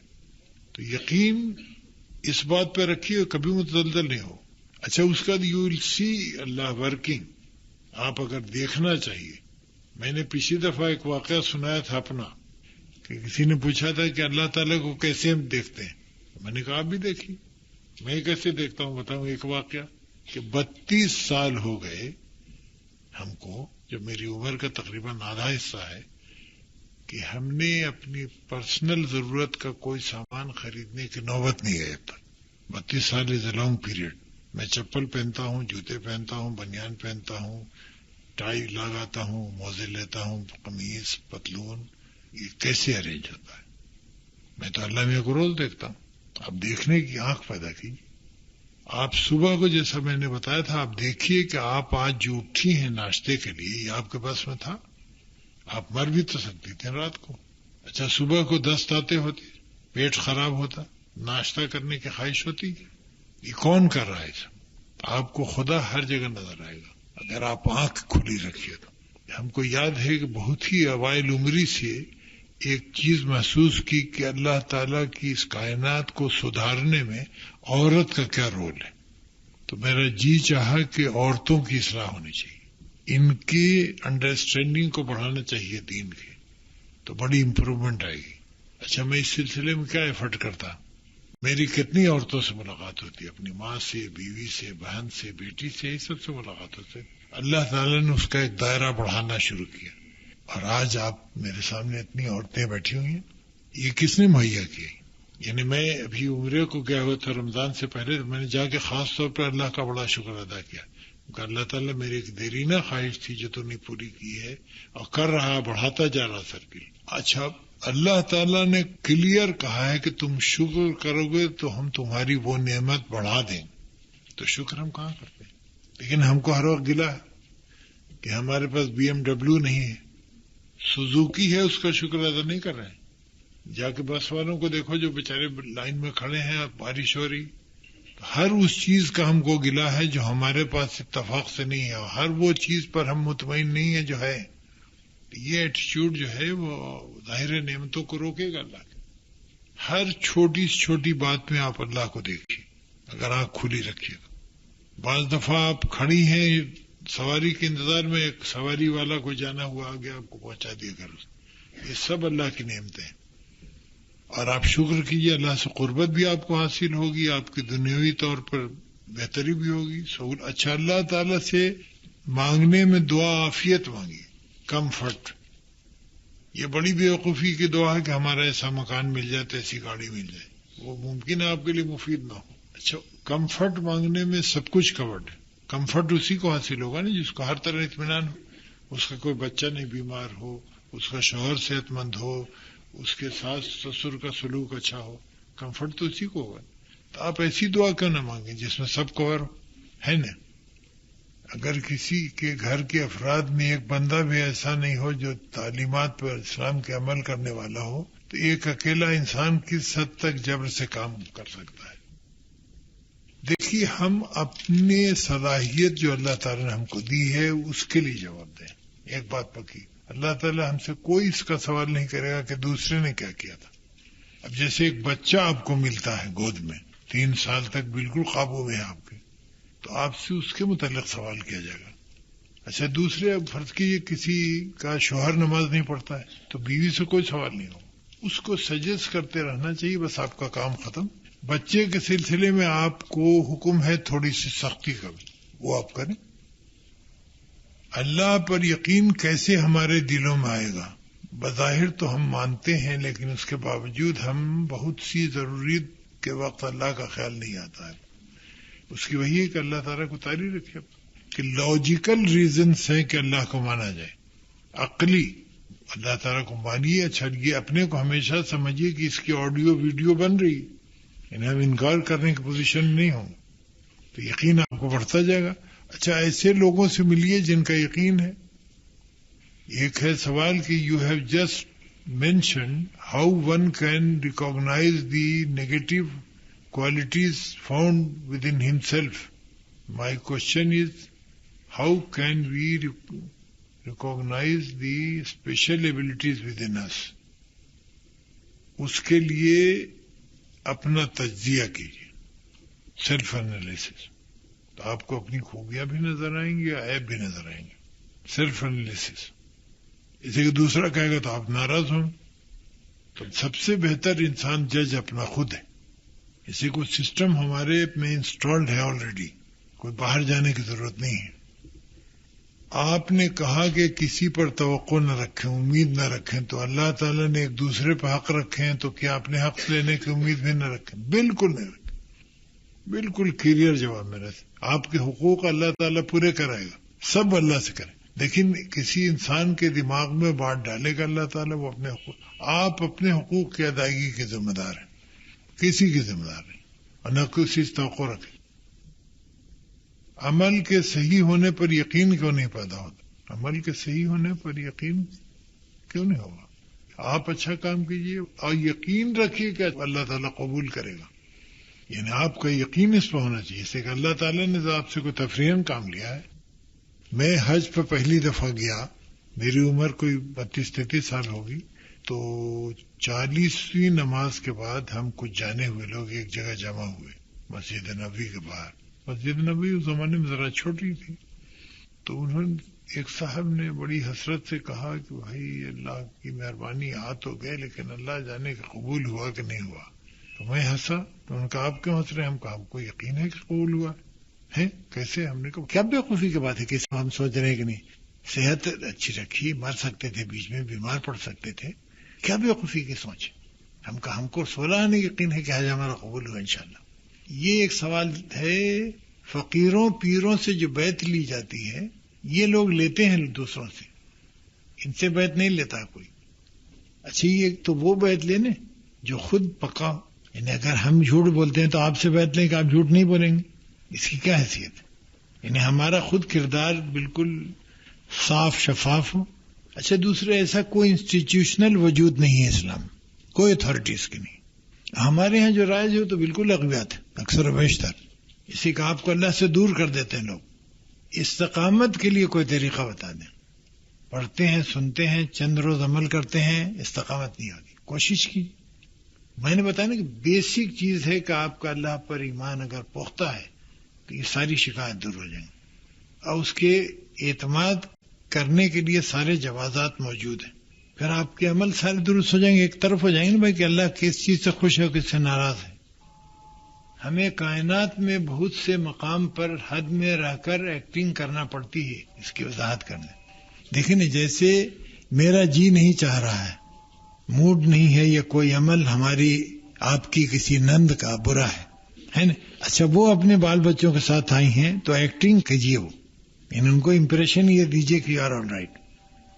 تو یقین اس بات پہ رکھیے کبھی متزلزل نہیں ہو. اچھا، اس کا you will C Allah working. آپ اگر دیکھنا چاہیے، میں نے پچھلی دفعہ ایک واقعہ سنایا تھا اپنا کہ کسی نے پوچھا تھا کہ اللہ تعالیٰ کو کیسے ہم دیکھتے ہیں. میں نے کہا آپ بھی دیکھیے. میں کیسے دیکھتا ہوں بتاؤں ایک واقعہ کہ 32 سال ہو گئے ہم کو، جو میری عمر کا تقریباً آدھا حصہ ہے، کہ ہم نے اپنی پرسنل ضرورت کا کوئی سامان خریدنے کی نوبت نہیں ہے اب تک. 32 سال از اے لانگ پیریڈ. میں چپل پہنتا ہوں، جوتے پہنتا ہوں، بنیان پہنتا ہوں، ٹائی لگاتا ہوں، موزے لیتا ہوں، قمیص، پتلون. یہ کیسے ارینج ہوتا ہے؟ میں تو اللہ میاں کو روز دیکھتا ہوں. آپ دیکھنے کی آنکھ پیدا کیجیے. آپ صبح کو جیسا میں نے بتایا تھا، آپ دیکھیے کہ آپ آج جو اٹھی ہیں ناشتے کے لیے، یہ آپ کے پاس میں تھا؟ آپ مر بھی تو سکتی تھیں رات کو. اچھا صبح کو دست آتے ہوتے، پیٹ خراب ہوتا، ناشتہ کرنے کی خواہش ہوتی. یہ کون کر رہا ہے سب؟ آپ کو خدا ہر جگہ نظر آئے گا اگر آپ آنکھ کھلی رکھیے تو. ہم کو یاد ہے کہ بہت ہی اوائل عمری سے ایک چیز محسوس کی کہ اللہ تعالیٰ کی اس کائنات کو سدھارنے میں عورت کا کیا رول ہے. تو میرا جی چاہا کہ عورتوں کی اصلاح ہونی چاہیے، ان کی انڈرسٹینڈنگ کو بڑھانا چاہیے دین کے، تو بڑی امپروومنٹ آئے گی. اچھا میں اس سلسلے میں کیا ایفرٹ کرتا ہوں؟ میری کتنی عورتوں سے ملاقات ہوتی ہے، اپنی ماں سے، بیوی سے، بہن سے، بیٹی سے، یہ سب سے ملاقات ہوتی ہے. اللہ تعالیٰ نے اس کا ایک دائرہ بڑھانا شروع کیا، اور آج آپ میرے سامنے اتنی عورتیں بیٹھی ہوئی ہیں. یہ کس نے مہیا کی؟ یعنی میں ابھی عمرے کو گیا ہوا تھا رمضان سے پہلے، میں نے جا کے خاص طور پر اللہ کا بڑا شکر ادا کیا کہ اللہ تعالیٰ میری ایک دیرینہ خواہش تھی جو تو نے پوری کی ہے، اور کر رہا، بڑھاتا جا رہا سرکل. اچھا اللہ تعالیٰ نے کلیئر کہا ہے کہ تم شکر کرو گے تو ہم تمہاری وہ نعمت بڑھا دیں. تو شکر ہم کہاں کرتے ہیں؟ لیکن ہم کو ہر وقت گلا ہے کہ ہمارے پاس BMW نہیں ہے، سوزوکی ہے، اس کا شکر ادا نہیں کر رہے ہیں. جا کے بس والوں کو دیکھو جو بیچارے لائن میں کھڑے ہیں، بارش ہو رہی. ہر اس چیز کا ہم کو گلا ہے جو ہمارے پاس اتفاق سے نہیں ہے، اور ہر وہ چیز پر ہم مطمئن نہیں ہیں جو ہے. یہ ایٹیچیوڈ جو ہے وہ ظاہر نعمتوں کو روکے گا. اللہ کے ہر چھوٹی سے چھوٹی بات میں آپ اللہ کو دیکھیے اگر آنکھ کھلی رکھیے گا. بعض دفعہ آپ کھڑی ہیں سواری کے انتظار میں، ایک سواری والا کو جانا ہوا آگے آپ کو پہنچا دیا گھر. یہ سب اللہ کی نعمتیں ہیں، اور آپ شکر کیجیے. اللہ سے قربت بھی آپ کو حاصل ہوگی، آپ کی دنیاوی طور پر بہتری بھی ہوگی. اچھا اللہ تعالیٰ سے مانگنے میں دعا عافیت مانگیے، کمفرٹ. یہ بڑی بیوقوفی کی دعا ہے کہ ہمارا ایسا مکان مل جائے، ایسی گاڑی مل جائے. وہ ممکن ہے آپ کے لیے مفید نہ ہو. اچھا کمفرٹ مانگنے میں سب کچھ کورڈ ہے. کمفرٹ اسی کو حاصل ہوگا نا جس کو ہر طرح اطمینان ہو، اس کا کوئی بچہ نہیں بیمار ہو، اس کا شوہر صحت مند ہو، اس کے ساس سسر کا سلوک اچھا ہو. کمفرٹ تو اسی کو ہوگا. تو آپ ایسی دعا کیوں نہ مانگیں جس میں سب کور ہے نا. اگر کسی کے گھر کے افراد میں ایک بندہ بھی ایسا نہیں ہو جو تعلیمات پر اسلام کے عمل کرنے والا ہو، تو ایک اکیلا انسان کس حد تک جبر سے کام کر سکتا ہے. دیکھیے ہم اپنی صلاحیت جو اللہ تعالیٰ نے ہم کو دی ہے اس کے لیے جواب دیں. ایک بات پکی، اللہ تعالیٰ ہم سے کوئی اس کا سوال نہیں کرے گا کہ دوسرے نے کیا کیا تھا. اب جیسے ایک بچہ آپ کو ملتا ہے گود میں، 3 سال تک بالکل قابو میں ہے آپ کے، تو آپ سے اس کے متعلق سوال کیا جائے گا. اچھا دوسرے فرض کیجیے کسی کا شوہر نماز نہیں پڑھتا ہے تو بیوی سے کوئی سوال نہیں ہوگا، اس کو سجیسٹ کرتے رہنا چاہیے، بس آپ کا کام ختم. بچے کے سلسلے میں آپ کو حکم ہے تھوڑی سی سختی کا بھی، وہ آپ کریں. اللہ پر یقین کیسے ہمارے دلوں میں آئے گا؟ بظاہر تو ہم مانتے ہیں، لیکن اس کے باوجود ہم بہت سی ضروریت کے وقت اللہ کا خیال نہیں آتا ہے. اس کی وہی ہے کہ اللہ تعالیٰ کو تعریف رکھے کہ لاجیکل ریزنز ہیں کہ اللہ کو مانا جائے. عقلی اللہ تعالیٰ کو مانیے. اچھا یہ اپنے کو ہمیشہ سمجھیے کہ اس کی آڈیو ویڈیو بن رہی، یعنی ہم انکار کرنے کی پوزیشن نہیں ہوں، تو یقین آپ کو بڑھتا جائے گا. اچھا ایسے لوگوں سے ملیے جن کا یقین ہے. ایک ہے سوال کہ you have just mentioned how one can recognise the negative qualities found within himself. My question is, how can we recognize the special abilities within us? اس کے لیے اپنا تجزیہ کیجیے، سیلف انالیسس. تو آپ کو اپنی خوبیاں بھی نظر آئیں گی، عیب بھی نظر آئیں گے. Self analysis. اسے کہ دوسرا کہے گا تو آپ ناراض ہوں. تو سب سے بہتر انسان جج اپنا خود ہے. اسی کو سسٹم ہمارے میں انسٹالڈ ہے آلریڈی، کوئی باہر جانے کی ضرورت نہیں ہے. آپ نے کہا کہ کسی پر توقع نہ رکھیں، امید نہ رکھیں، تو اللہ تعالیٰ نے ایک دوسرے پہ حق رکھے ہیں، تو کیا اپنے حق لینے کی امید بھی نہ رکھیں؟ بالکل نہیں رکھیں. بالکل کلیئر جواب میرا سے. آپ کے حقوق اللہ تعالیٰ پورے کرائے گا، سب اللہ سے کریں. لیکن کسی انسان کے دماغ میں بات ڈالے گا اللہ تعالیٰ وہ اپنے حقوق. آپ اپنے حقوق کی ادائیگی کے ذمہ دار ہیں، کسی کی ذمہ دار نہیں، اور نہ کسی سے توقع رکھیں. عمل کے صحیح ہونے پر یقین کیوں نہیں پیدا ہوتا؟ عمل کے صحیح ہونے پر یقین کیوں نہیں ہوگا؟ آپ اچھا کام کیجئے اور یقین رکھیے کہ اللہ تعالیٰ قبول کرے گا. یعنی آپ کا یقین اس پہ ہونا چاہیے کہ اللہ تعالیٰ نے آپ سے کوئی تفریحاً کام لیا ہے. میں حج پہ پہلی دفعہ گیا، میری عمر کوئی 32-33 سال ہوگی، تو 40ویں نماز کے بعد ہم کچھ جانے ہوئے لوگ ایک جگہ جمع ہوئے مسجد نبوی کے باہر. مسجد نبوی اس زمانے میں ذرا چھوٹی تھی، تو انہوں نے ایک صاحب نے بڑی حسرت سے کہا کہ بھائی اللہ کی مہربانی آ تو گئے، لیکن اللہ جانے کہ قبول ہوا کہ نہیں ہوا. تو میں ہنسا، تو ان کا آپ کیوں ہنس رہے ہیں؟ ہم کہا ہم کو یقین ہے کہ قبول ہوا ہے. کیسے؟ ہم نے کہا کیا بیوقوفی کی بات ہے کہ ہم سوچ رہے ہیں کہ نہیں، صحت اچھی رکھی، مر سکتے تھے، بیچ میں بیمار پڑ سکتے تھے، کیا بیوقوفی کی سوچ. ہم کہا ہم کو 16 آنے یقین ہے کہ آج ہمارا قبول ہوا انشاءاللہ. یہ ایک سوال ہے، فقیروں پیروں سے جو بیعت لی جاتی ہے یہ لوگ لیتے ہیں دوسروں سے، ان سے بیعت نہیں لیتا کوئی. اچھا یہ تو وہ بیعت لینے جو خود پکا، یعنی اگر ہم جھوٹ بولتے ہیں تو آپ سے بیعت لیں کہ آپ جھوٹ نہیں بولیں گے، اس کی کیا حیثیت ہے؟ یعنی ہمارا خود کردار بالکل صاف شفاف ہو. اچھا دوسرے ایسا کوئی انسٹیٹیوشنل وجود نہیں ہے اسلام، کوئی اتھارٹیز کی نہیں. ہمارے ہاں جو رائج ہو تو بالکل اغویات ہے اکثر و بیشتر، اسی کا آپ کو اللہ سے دور کر دیتے ہیں لوگ. استقامت کے لیے کوئی طریقہ بتا دیں. پڑھتے ہیں، سنتے ہیں، چند روز عمل کرتے ہیں، استقامت نہیں ہوتی. کوشش کی. میں نے بتایا نا کہ بیسک چیز ہے کہ آپ کا اللہ پر ایمان اگر پختہ ہے تو یہ ساری شکایت دور ہو جائیں گی، اور اس کے اعتماد کرنے کے لیے سارے جوازات موجود ہیں. پھر آپ کے عمل سارے درست ہو جائیں گے، ایک طرف ہو جائیں گے نا بھائی کہ اللہ کس چیز سے خوش ہے اور کس سے ناراض ہے. ہمیں کائنات میں بہت سے مقام پر حد میں رہ کر ایکٹنگ کرنا پڑتی ہے، اس کی وضاحت کرنا. دیکھیں نا، جیسے میرا جی نہیں چاہ رہا ہے، موڈ نہیں ہے، یا کوئی عمل ہماری آپ کی کسی نند کا برا ہے نا. اچھا وہ اپنے بال بچوں کے ساتھ آئی ہیں تو ایکٹنگ کیجیے، وہ یعنی ان کو امپریشن یہ دیجیے کہ یو آر آل رائٹ،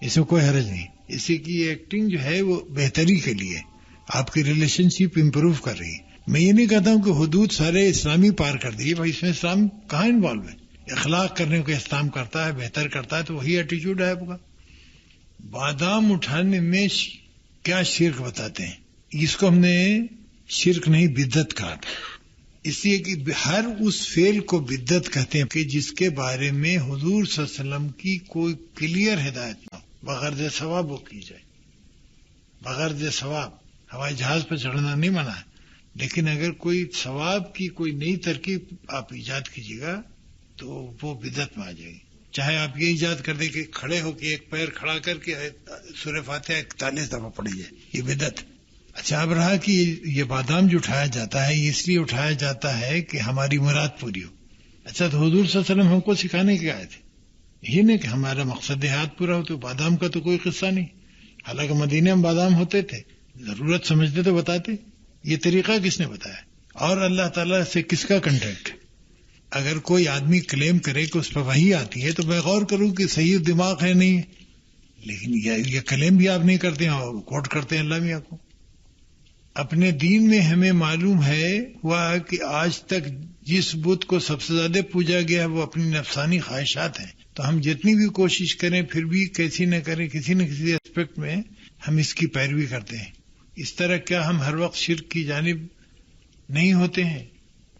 اس میں کوئی حرج نہیں. اسی کی ایکٹنگ جو ہے وہ بہتری کے لیے، آپ کی ریلیشن شپ امپروو کر رہی ہے. میں یہ نہیں کہتا ہوں کہ حدود سارے اسلامی پار کر دیے، بھائی اس میں اسلام کہاں انوالو ہے؟ اخلاق کرنے کو اسلام کرتا ہے، بہتر کرتا ہے، تو وہی ایٹیچیوڈ ہے آپ کا. بادام اٹھانے میں کیا شرک بتاتے ہیں، اس کو ہم نے شرک نہیں بدعت کہا تھا، اس لیے کہ ہر اس فعل کو بدعت کہتے ہیں کہ جس کے بارے میں حضور صلی اللہ علیہ وسلم کی کوئی کلیئر ہدایت نہ ہو، بغرض ثواب وہ کی جائے. بغرض ثواب ہوائی جہاز پہ چڑھنا نہیں منع ہے، لیکن اگر کوئی ثواب کی کوئی نئی ترکیب آپ ایجاد کیجیے گا تو وہ بدعت میں آ جائے گی. چاہے آپ یہ ایجاد کر دیں کہ کھڑے ہو کے ایک پیر کھڑا کر کے سورہ فاتحہ 41 دفعہ پڑھی جائے، یہ بدعت. اچھا اب رہا کہ یہ بادام جو اٹھایا جاتا ہے یہ اس لیے اٹھایا جاتا ہے کہ ہماری مراد پوری ہو. اچھا تو حضور صلی اللہ علیہ وسلم ہم کو سکھانے کے آئے تھے، یہ نہیں کہ ہمارا مقصد ہاتھ پورا ہو. تو بادام کا تو کوئی قصہ نہیں، حالانکہ مدینے میں بادام ہوتے تھے، ضرورت سمجھتے تو بتاتے. یہ طریقہ کس نے بتایا؟ اور اللہ تعالیٰ سے کس کا کنٹیکٹ؟ اگر کوئی آدمی کلیم کرے کہ اس پہ وحی آتی ہے تو میں غور کروں کہ صحیح دماغ ہے نہیں، لیکن یہ کلیم بھی آپ نہیں کرتے ہیں اور کوٹ کرتے ہیں اللہ میاں کو. اپنے دین میں ہمیں معلوم ہے ہوا کہ آج تک جس بت کو سب سے زیادہ پوجا گیا ہے وہ اپنی نفسانی خواہشات ہیں. تو ہم جتنی بھی کوشش کریں پھر بھی کیسی نہ کریں کسی نہ کسی اسپیکٹ میں ہم اس کی پیروی کرتے ہیں. اس طرح کیا ہم ہر وقت شرک کی جانب نہیں ہوتے ہیں؟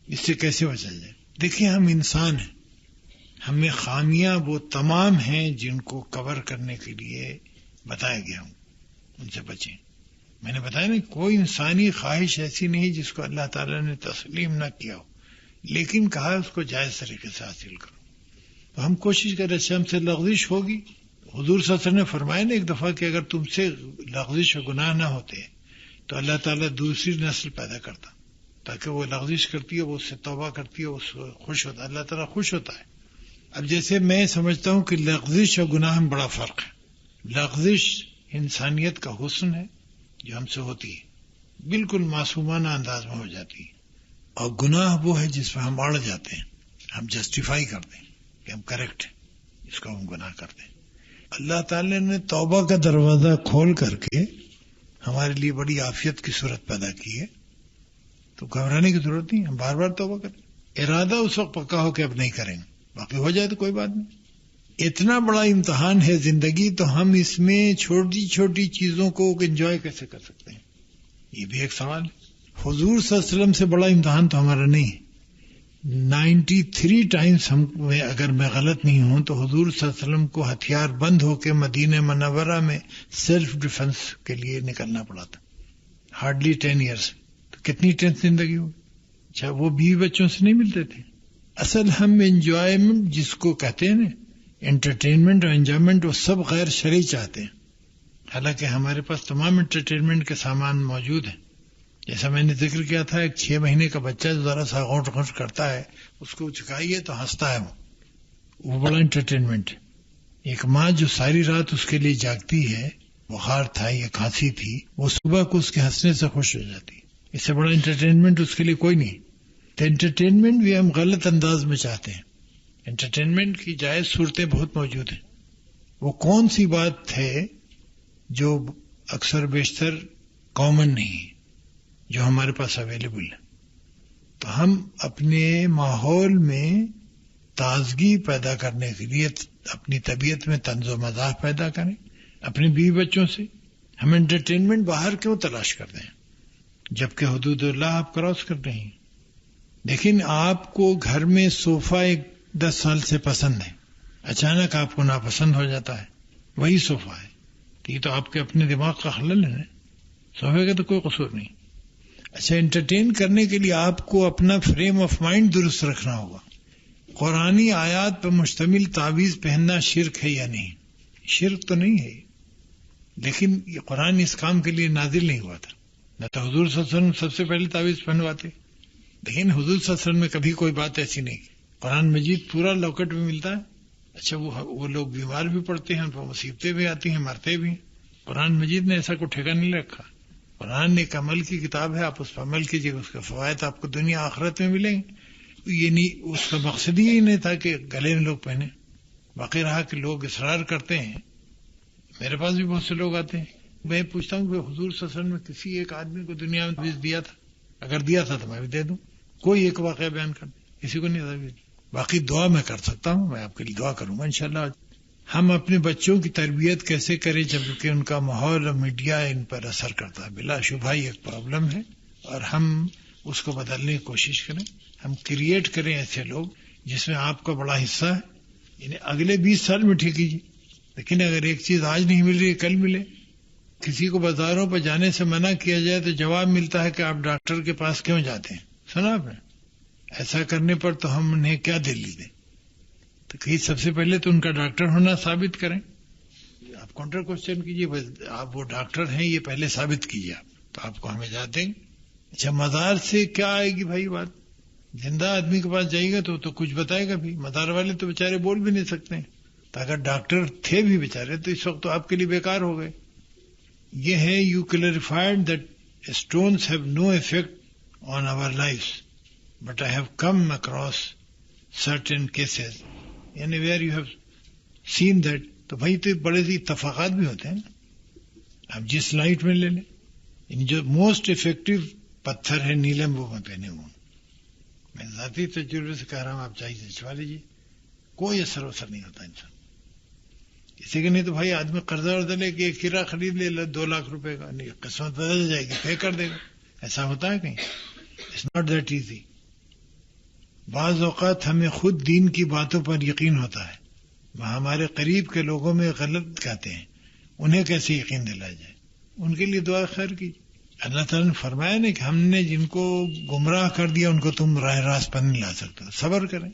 اس سے کیسے بچا جائے؟ دیکھیں ہم انسان ہیں، ہمیں خامیاں وہ تمام ہیں جن کو کور کرنے کے لیے بتایا گیا ہوں، ان سے بچیں. میں نے بتایا نا کوئی انسانی خواہش ایسی نہیں جس کو اللہ تعالیٰ نے تسلیم نہ کیا ہو، لیکن کہا اس کو جائز طریقے سے حاصل کرو. تو ہم کوشش کریں سے ہم سے لغزش ہوگی. حضور صلی اللہ علیہ وسلم نے فرمایا نا ایک دفعہ کہ اگر تم سے لغزش و گناہ نہ ہوتے تو اللہ تعالیٰ دوسری نسل پیدا کرتا تاکہ وہ لغزش کرتی ہے، وہ اس سے توبہ کرتی ہے، اس سے خوش ہوتا ہے، اللہ تعالیٰ خوش ہوتا ہے. اب جیسے میں سمجھتا ہوں کہ لغزش اور گناہ میں بڑا فرق ہے. لغزش انسانیت کا حسن ہے جو ہم سے ہوتی ہے، بالکل معصومانہ انداز میں ہو جاتی ہے، اور گناہ وہ ہے جس میں ہم اڑ جاتے ہیں، ہم جسٹیفائی کرتے ہیں کہ ہم کریکٹ ہیں، اس کو ہم گناہ کرتے ہیں. اللہ تعالی نے توبہ کا دروازہ کھول کر کے ہمارے لیے بڑی عافیت کی صورت پیدا کی ہے، تو گھبرانے کی ضرورت نہیں، ہم بار بار توبہ کریں. ارادہ اس وقت پکا ہو کہ اب نہیں کریں گے، باقی ہو جائے تو کوئی بات نہیں. اتنا بڑا امتحان ہے زندگی، تو ہم اس میں چھوٹی چھوٹی چیزوں کو انجوائے کیسے کر سکتے ہیں، یہ بھی ایک سوال ہے. حضور صلی اللہ علیہ وسلم سے بڑا امتحان تو ہمارا نہیں ہے. 93 ٹائمز اگر میں غلط نہیں ہوں تو حضور صلی اللہ علیہ وسلم کو ہتھیار بند ہو کے مدینہ منورہ میں سیلف ڈیفنس کے لیے نکلنا پڑا تھا. Hardly 10 years. تو کتنی ٹینس زندگی ہوگی. اچھا وہ بیوی بچوں سے نہیں ملتے تھے. اصل ہم انجوائمنٹ جس کو کہتے ہیں نا، انٹرٹینمنٹ اور انجوائمنٹ، وہ سب غیر شرعی چاہتے ہیں، حالانکہ ہمارے پاس تمام انٹرٹینمنٹ کے سامان موجود ہیں. جیسا میں نے ذکر کیا تھا، ایک 6 مہینے کا بچہ جو ذرا سا غوٹ غوٹ کرتا ہے، اس کو چکائیے تو ہنستا ہے، وہ بڑا انٹرٹینمنٹ ہے. ایک ماں جو ساری رات اس کے لیے جاگتی ہے، بخار تھا یا کھانسی تھی، وہ صبح کو اس کے ہنسنے سے خوش ہو جاتی ہے. اس سے بڑا انٹرٹینمنٹ اس کے لیے کوئی نہیں. تو انٹرٹینمنٹ بھی ہم غلط انداز میں چاہتے ہیں. انٹرٹینمنٹ کی جائز صورتیں بہت موجود ہیں. وہ کون سی بات ہے جو اکثر بیشتر کامن نہیں، جو ہمارے پاس اویلیبل ہے؟ تو ہم اپنے ماحول میں تازگی پیدا کرنے کے لیے اپنی طبیعت میں طنز و مزاح پیدا کریں. اپنے بیوی بچوں سے ہم انٹرٹینمنٹ باہر کیوں تلاش کرتے ہیں جبکہ حدود اللہ آپ کراس کر رہے ہیں. لیکن آپ کو گھر میں صوفہ 10 سال سے پسند ہے، اچانک آپ کو ناپسند ہو جاتا ہے، وہی صوفہ ہے، تو یہ تو آپ کے اپنے دماغ کا خلل ہے. صوفے کا تو کوئی قصور نہیں. اچھا، انٹرٹین کرنے کے لیے آپ کو اپنا فریم آف مائنڈ درست رکھنا ہوگا. قرآنی آیات پر مشتمل تعویذ پہننا شرک ہے یا نہیں؟ شرک تو نہیں ہے، لیکن یہ قرآن اس کام کے لیے نازل نہیں ہوا تھا. نہ تو حضور صلی اللہ علیہ وسلم سب سے پہلے تعویذ پہنواتے، لیکن حضور صلی اللہ علیہ وسلم میں کبھی کوئی بات ایسی نہیں. قرآن مجید پورا لوکٹ میں ملتا ہے. اچھا وہ لوگ بیمار بھی پڑتے ہیں، ان پر مصیبتیں بھی آتی ہیں، مرتے بھی ہیں. قرآن مجید نے ایسا کوئی ٹھیکہ نہیں رکھا. قرآن ایک عمل کی کتاب ہے، آپ اس پر عمل کیجیے، اس کے فوائد آپ کو دنیا آخرت میں ملیں گے. یہ نہیں، اس کا مقصد ہی نہیں تھا کہ گلے میں لوگ پہنے. باقی رہا کہ لوگ اصرار کرتے ہیں. میرے پاس بھی بہت سے لوگ آتے ہیں، میں پوچھتا ہوں کہ حضور صلی اللہ علیہ وسلم نے کسی ایک آدمی کو دنیا میں تعویذ دیا تھا؟ اگر دیا تھا تو میں بھی دے دوں. کوئی ایک واقعہ بیان کر دیں، کسی کو نہیں تعویذ. باقی دعا میں کر سکتا ہوں، میں آپ کے لیے دعا کروں گا انشاءاللہ. ہم اپنے بچوں کی تربیت کیسے کریں جبکہ ان کا ماحول اور میڈیا ان پر اثر کرتا ہے؟ بلا شبہ یہ ایک پرابلم ہے، اور ہم اس کو بدلنے کی کوشش کریں. ہم کریٹ کریں ایسے لوگ جس میں آپ کا بڑا حصہ ہے. یعنی اگلے 20 سال میں ٹھیک کیجیے، لیکن اگر ایک چیز آج نہیں مل رہی کل ملے. کسی کو بازاروں پر جانے سے منع کیا جائے تو جواب ملتا ہے کہ آپ ڈاکٹر کے پاس کیوں جاتے ہیں. سنا آپ نے؟ ایسا کرنے پر تو ہم انہیں کیا دلیل دیں؟ تو کہیں سب سے پہلے تو ان کا ڈاکٹر ہونا ثابت کریں. آپ کاؤنٹر کوشچن کیجیے، آپ وہ ڈاکٹر ہیں یہ پہلے ثابت کیجیے آپ، تو آپ کو ہم اجازت دیں گے. اچھا، مزار سے کیا آئے گی بھائی بات؟ زندہ آدمی کے پاس جائے گا تو کچھ بتائے گا بھی. مزار والے تو بیچارے بول بھی نہیں سکتے ہیں. تو اگر ڈاکٹر تھے بھی بیچارے تو اس وقت تو آپ کے لیے بیکار ہو گئے. یہ ہے you clarified that stones have no effect on our life but I have come across certain cases, یعنی where you have seen that. تو بھائی تو بڑے سے اتفاقات بھی ہوتے ہیں. آپ جس لائٹ میں لے لیں، جو موسٹ افیکٹو پتھر ہے نیلم وہ میں پہنے ہوں. میں ذاتی تجربے سے کہہ رہا ہوں، آپ چاہیے چچوا لیجیے، کوئی اثر نہیں ہوتا انسان. اسی کے نہیں تو بھائی آدمی قرضہ ورضہ لے کے ایک ہیرا خرید لے 2 لاکھ روپے کا، نہیں قسمت بدل جائے گی، پے کر دے گا. ایسا ہوتا ہے کہیں؟ It's not that easy. بعض اوقات ہمیں خود دین کی باتوں پر یقین ہوتا ہے، ہمارے قریب کے لوگوں میں غلط کہتے ہیں، انہیں کیسے یقین دلایا جائے؟ ان کے لیے دعا خیر کیجیے. اللہ تعالیٰ نے فرمایا نہیں کہ ہم نے جن کو گمراہ کر دیا ان کو تم راہ راست پر نہیں لا سکتے. صبر کریں.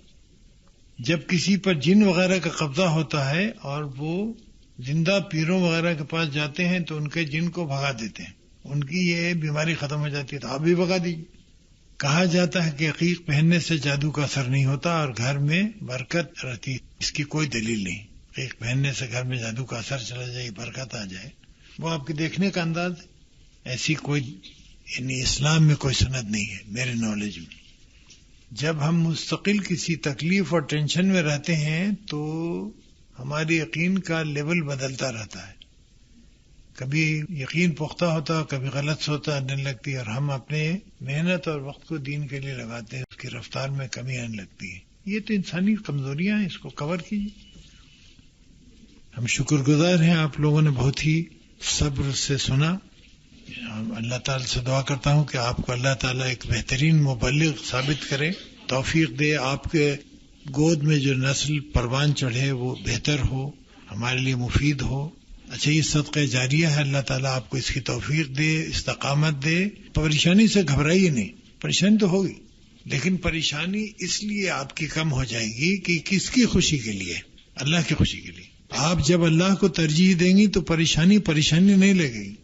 جب کسی پر جن وغیرہ کا قبضہ ہوتا ہے اور وہ زندہ پیروں وغیرہ کے پاس جاتے ہیں تو ان کے جن کو بھگا دیتے ہیں. ان کی یہ بیماری ختم ہو جاتی ہے تو آپ بھی بگا دیجیے. کہا جاتا ہے کہ عقیق پہننے سے جادو کا اثر نہیں ہوتا اور گھر میں برکت رہتی. اس کی کوئی دلیل نہیں. عقیق پہننے سے گھر میں جادو کا اثر چلا جائے، برکت آ جائے، وہ آپ کے دیکھنے کا انداز ہے. ایسی کوئی یعنی اسلام میں کوئی سند نہیں ہے میرے نالج میں. جب ہم مستقل کسی تکلیف اور ٹینشن میں رہتے ہیں تو ہماری یقین کا لیول بدلتا رہتا ہے. کبھی یقین پختہ ہوتا ہے، کبھی غلط ہوتا آنے لگتی ہے، اور ہم اپنے محنت اور وقت کو دین کے لیے لگاتے ہیں، اس کی رفتار میں کمی آنے لگتی ہے. یہ تو انسانی کمزوریاں ہیں، اس کو کور کیجیے. ہم شکر گزار ہیں، آپ لوگوں نے بہت ہی صبر سے سنا. اللہ تعالیٰ سے دعا کرتا ہوں کہ آپ کو اللہ تعالیٰ ایک بہترین مبلغ ثابت کرے، توفیق دے. آپ کے گود میں جو نسل پروان چڑھے وہ بہتر ہو، ہمارے لیے مفید ہو. اچھا، یہ صدقہ جاریہ ہے. اللہ تعالیٰ آپ کو اس کی توفیق دے، استقامت دے. پریشانی سے گھبرائیے نہیں، پریشانی تو ہوگی، لیکن پریشانی اس لیے آپ کی کم ہو جائے گی کہ کس کی خوشی کے لیے؟ اللہ کی خوشی کے لیے. آپ جب اللہ کو ترجیح دیں گی تو پریشانی نہیں لگے گی.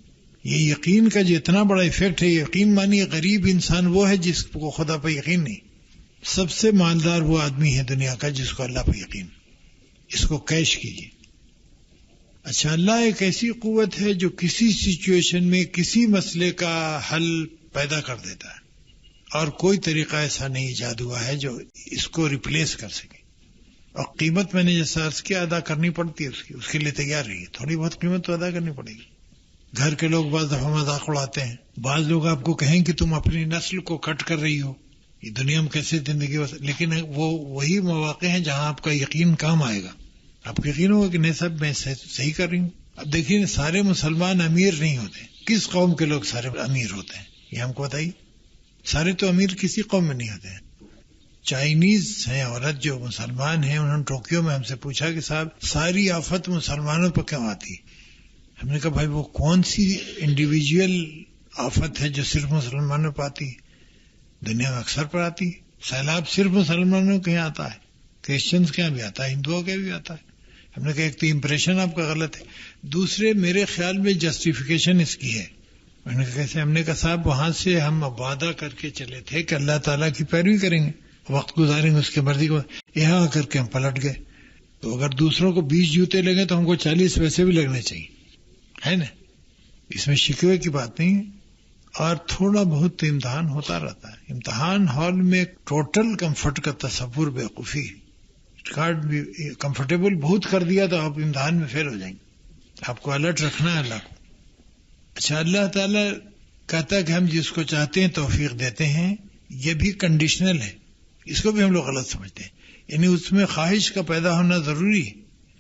یہ یقین کا جو اتنا بڑا ایفیکٹ ہے، یقین مانی غریب انسان وہ ہے جس کو خدا پہ یقین نہیں. سب سے مالدار وہ آدمی ہے دنیا کا جس کو اللہ پہ یقین. اس کو کیش کیجیے. اچھا، اللہ ایک ایسی قوت ہے جو کسی سچویشن میں کسی مسئلے کا حل پیدا کر دیتا ہے، اور کوئی طریقہ ایسا نہیں ایجاد ہوا ہے جو اس کو ریپلیس کر سکے. اور قیمت میں نے جیسا عرض کیا ادا کرنی پڑتی ہے اس کے لیے تیار رہیے. تھوڑی بہت قیمت تو ادا کرنی پڑے گی. گھر کے لوگ بعض دفعہ مذاق اڑاتے ہیں. بعض لوگ آپ کو کہیں کہ تم اپنی نسل کو کٹ کر رہی ہو، یہ دنیا میں کیسے زندگی لیکن وہ وہی مواقع ہیں جہاں آپ کا یقین کام آئے گا. آپ کو یقین ہوگا کہ نہیں صاحب میں صحیح کر رہی ہوں. اب دیکھیے، سارے مسلمان امیر نہیں ہوتے. کس قوم کے لوگ سارے امیر ہوتے ہیں یہ ہم کو بتائیے؟ سارے تو امیر کسی قوم میں نہیں ہوتے ہیں. چائنیز ہیں عورت جو مسلمان ہیں، انہوں نے ٹوکیو میں ہم سے پوچھا کہ صاحب ساری آفت مسلمانوں پر کیوں آتی؟ ہم نے کہا بھائی وہ کون سی انڈیویجول آفت ہے جو صرف مسلمانوں پر آتی؟ دنیا میں اکثر پر آتی. سیلاب صرف مسلمانوں کے یہاں آتا ہے، کرسچنز کے یہاں بھی آتا ہے، ہندوؤں کے بھی آتا ہے. ہم نے کہا ایک تو امپریشن آپ کا غلط ہے، دوسرے میرے خیال میں جسٹیفیکیشن اس کی ہے. میں نے کہا کیسے؟ ہم نے کہا صاحب وہاں سے ہم وعدہ کر کے چلے تھے کہ اللہ تعالیٰ کی پیروی کریں گے، وقت گزاریں گے اس کی مرضی کو. یہاں آ کر کے ہم پلٹ گئے. تو اگر دوسروں کو 20 جوتے لگے تو ہم کو 40 پیسے بھی لگنے چاہیے، ہے نا؟ اس میں شکوے کی بات نہیں ہے. اور تھوڑا بہت امتحان ہوتا رہتا ہے. امتحان ہال میں ٹوٹل کمفرٹ کا تصور بیوقوفی ہے. کارڈ بھی کمفرٹیبل بہت کر دیا تو آپ امتحان میں فیل ہو جائیں گے. آپ کو الرٹ رکھنا ہے اللہ کو. اچھا، اللہ تعالیٰ کہتا ہے کہ ہم جس کو چاہتے ہیں توفیق دیتے ہیں. یہ بھی کنڈیشنل ہے، اس کو بھی ہم لوگ غلط سمجھتے ہیں. یعنی اس میں خواہش کا پیدا ہونا ضروری ہے.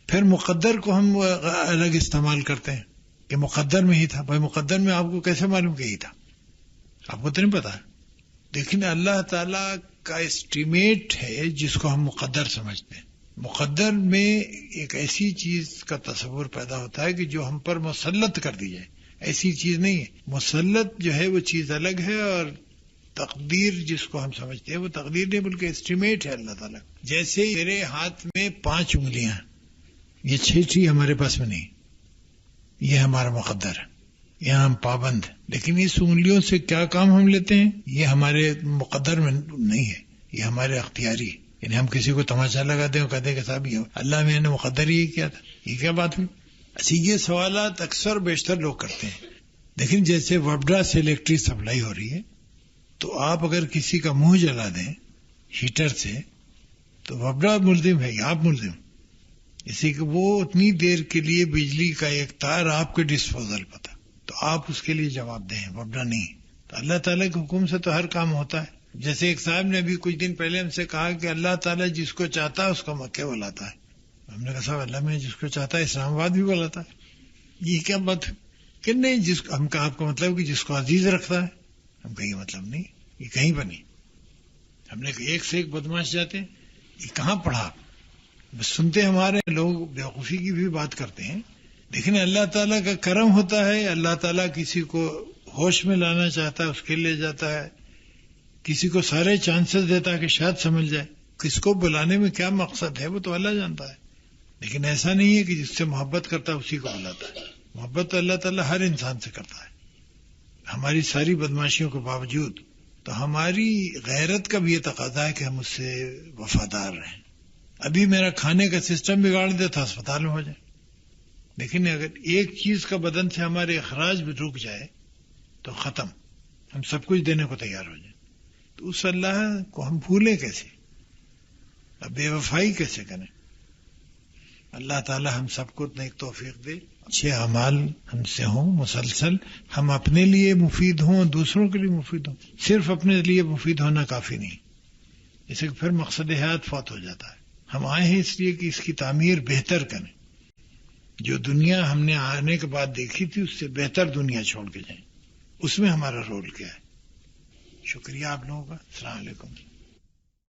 پھر مقدر کو ہم الگ استعمال کرتے ہیں کہ مقدر میں ہی تھا. بھائی مقدر میں آپ کو کیسے معلوم کہ یہی تھا؟ آپ کو تو نہیں پتا. لیکن اللہ تعالیٰ کا اسٹیمیٹ ہے جس کو ہم مقدر سمجھتے ہیں. مقدر میں ایک ایسی چیز کا تصور پیدا ہوتا ہے کہ جو ہم پر مسلط کر دی جائے. ایسی چیز نہیں ہے. مسلط جو ہے وہ چیز الگ ہے، اور تقدیر جس کو ہم سمجھتے ہیں وہ تقدیر نہیں بلکہ اسٹیمیٹ ہے اللہ تعالیٰ. جیسے میرے ہاتھ میں 5 انگلیاں، یہ 6 ہمارے پاس میں نہیں، یہ ہمارا مقدر ہے، یہاں ہم پابند ہیں. لیکن اس انگلیوں سے کیا کام ہم لیتے ہیں یہ ہمارے مقدر میں نہیں ہے، یہ ہمارے اختیاری ہے. یعنی ہم کسی کو تماشا لگاتے ہیں اور کہتے ہیں کہ صاحب یہ اللہ میں نے مقدر ہی کیا تھا. یہ کیا بات ہوئی؟ اچھا، یہ سوالات اکثر بیشتر لوگ کرتے ہیں. لیکن جیسے وبڈا سے الیکٹرک سپلائی ہو رہی ہے تو آپ اگر کسی کا منہ جلا دیں ہیٹر سے تو وبڈا ملزم ہے یا آپ ملزم؟ اسی کہ وہ اتنی دیر کے لیے بجلی کا ایک تار آپ کے ڈسپوزل پر تھا تو آپ اس کے لیے جواب دیں، وبڈا نہیں. تو اللہ تعالیٰ کے حکم سے تو ہر کام ہوتا ہے. جیسے ایک صاحب نے ابھی کچھ دن پہلے ہم سے کہا کہ اللہ تعالیٰ جس کو چاہتا ہے اس کو مکہ بلاتا ہے. ہم نے کہا صاحب اللہ میں جس کو چاہتا ہے اسلام آباد بھی بلاتا ہے. یہ کیا بات ہے کہ نہیں؟ جس کو ہم کہا آپ کا مطلب کہ جس کو عزیز رکھتا ہے. ہم کہیں مطلب نہیں، یہ کہیں پر نہیں. ہم نے کہا ایک سے ایک بدماش جاتے ہیں. یہ کہاں پڑھا؟ بس سنتے ہمارے لوگ بیوقوفی کی بھی بات کرتے ہیں. لیکن اللہ تعالیٰ کا کرم ہوتا ہے. اللہ تعالیٰ کسی کو ہوش میں لانا چاہتا ہے اس کے لے جاتا ہے، کسی کو سارے چانسز دیتا ہے کہ شاید سمجھ جائے. کس کو بلانے میں کیا مقصد ہے وہ تو اللہ جانتا ہے. لیکن ایسا نہیں ہے کہ جس سے محبت کرتا ہے اسی کو بلاتا ہے. محبت تو اللہ تعالیٰ ہر انسان سے کرتا ہے. ہماری ساری بدماشیوں کے باوجود تو ہماری غیرت کا بھی یہ تقاضا ہے کہ ہم اس سے وفادار رہیں. ابھی میرا کھانے کا سسٹم بگاڑ دے تو ہسپتال میں ہو جائے، لیکن اگر ایک چیز کا بدن سے ہمارے اخراج بھی رک جائے تو ختم، ہم سب کچھ دینے کو تیار ہو جائیں. تو اس اللہ کو ہم بھولیں کیسے، اب بے وفائی کیسے کریں؟ اللہ تعالی ہم سب کو نیک توفیق دے، اچھے اعمال ہم سے ہوں مسلسل، ہم اپنے لیے مفید ہوں، دوسروں کے لیے مفید ہوں. صرف اپنے لیے مفید ہونا کافی نہیں، جیسے کہ پھر مقصد حیات فوت ہو جاتا ہے. ہم آئے ہیں اس لیے کہ اس کی تعمیر بہتر کریں، جو دنیا ہم نے آنے کے بعد دیکھی تھی اس سے بہتر دنیا چھوڑ کے جائیں. اس میں ہمارا رول کیا ہے؟ شکریہ آپ لوگوں کا. السلام علیکم.